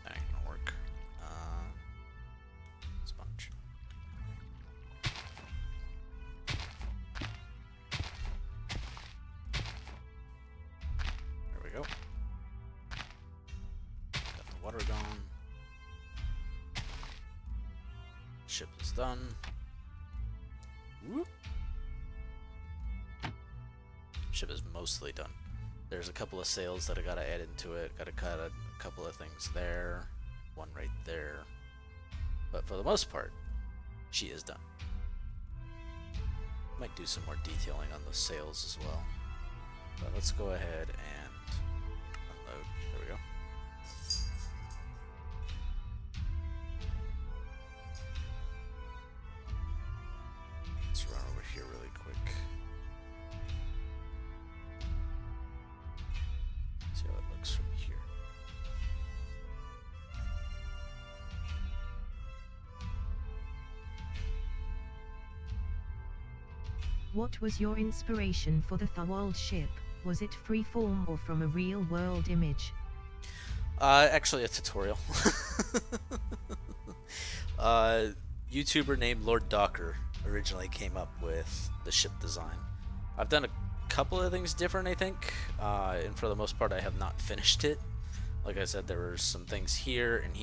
That ain't gonna work. Sponge. There we go. Got the water gone. Ship is done. Whoop. Ship is mostly done. There's a couple of sails that I gotta add into it. Gotta cut a couple of things there. One right there. But for the most part, she is done. Might do some more detailing on the sails as well. But let's go ahead and unload. There we go. Let's run over here really quick. See how it looks from here. What was your inspiration for the Thawald ship? Was it freeform or from a real-world image? Actually a tutorial. YouTuber named Lord Docker originally came up with the ship design. I've done a couple of things different, I think, and for the most part I have not finished it. Like I said, there were some things here and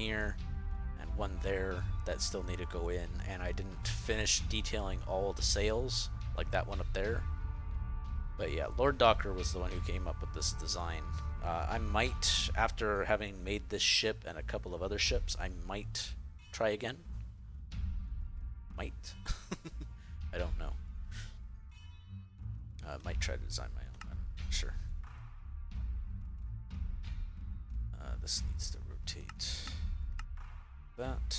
one there that still need to go in, and I didn't finish detailing all of the sails, like that one up there. But yeah, Lord Docker was the one who came up with this design. I might, after having made this ship and a couple of other ships, I might try again. Might. I don't know. Might try to design my own. I'm not sure. This needs to rotate. That.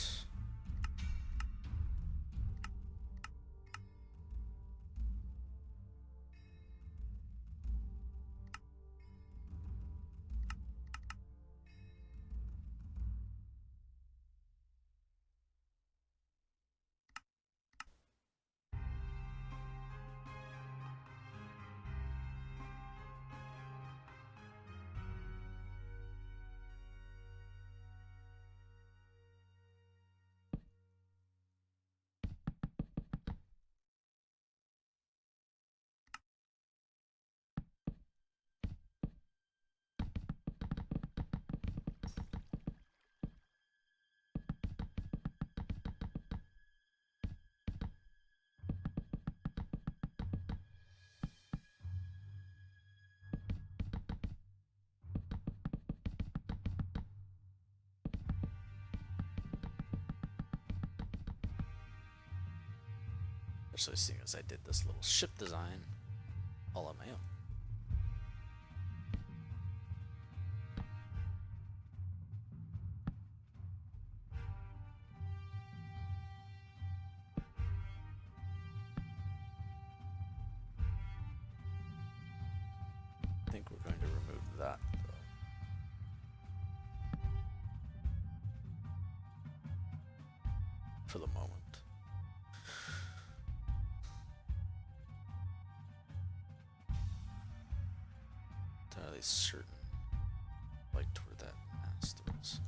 Especially seeing as I did this little ship design all on my own. I think we're going to remove that though. For the moment. Entirely certain, like where that mast is.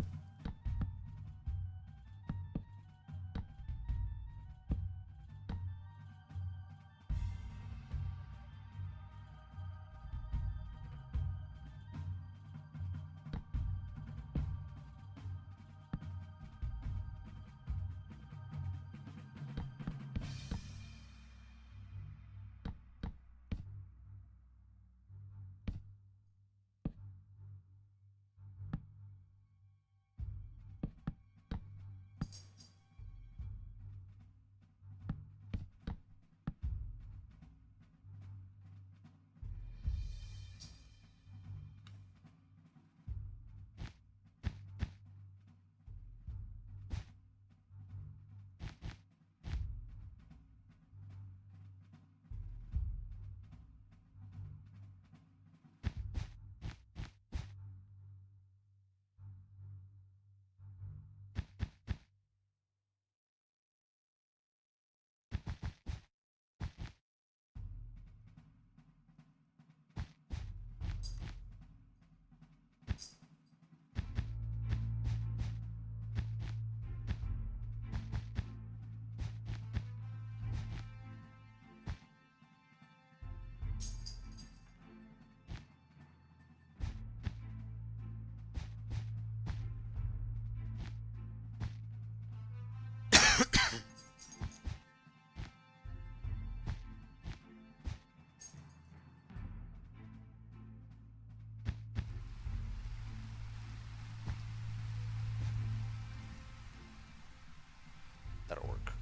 That'll work.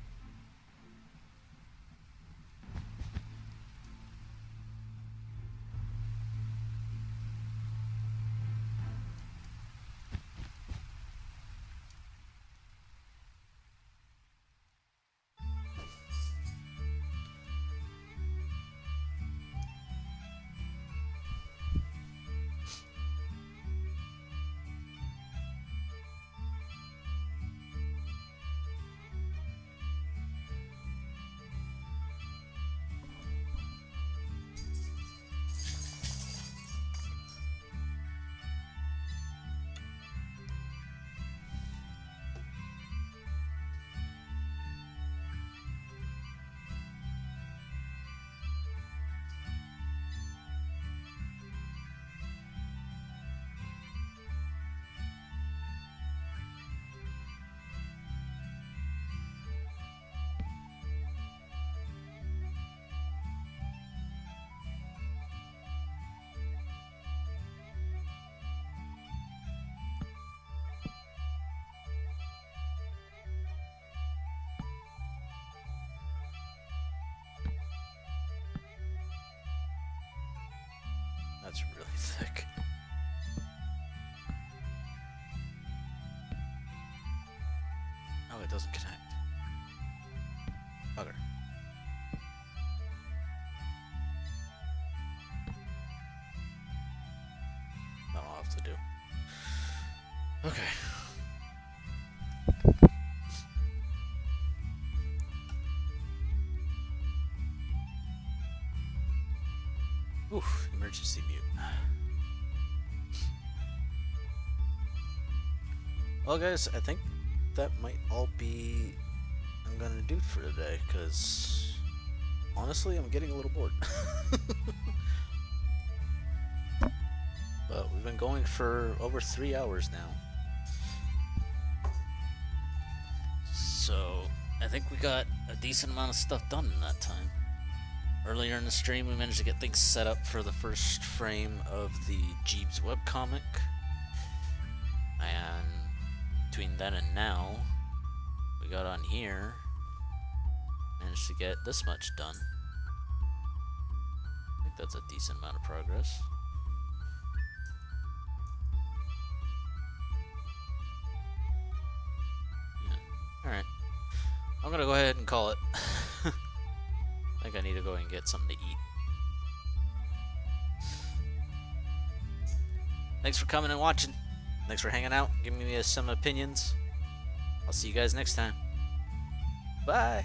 That's really thick. Oh, it doesn't connect. Bugger. That'll have to do. Okay. Oof, emergency mute. Well guys, I think that might all be I'm gonna do for today, because honestly I'm getting a little bored. But we've been going for over 3 hours now. So I think we got a decent amount of stuff done in that time. Earlier in the stream we managed to get things set up for the first frame of the Jeeves webcomic. And between then and now, we got on here managed to get this much done. I think that's a decent amount of progress. Yeah. Alright. I'm gonna go ahead and call it. I think I need to go and get something to eat. Thanks for coming and watching. Thanks for hanging out, giving me some opinions. I'll see you guys next time. Bye.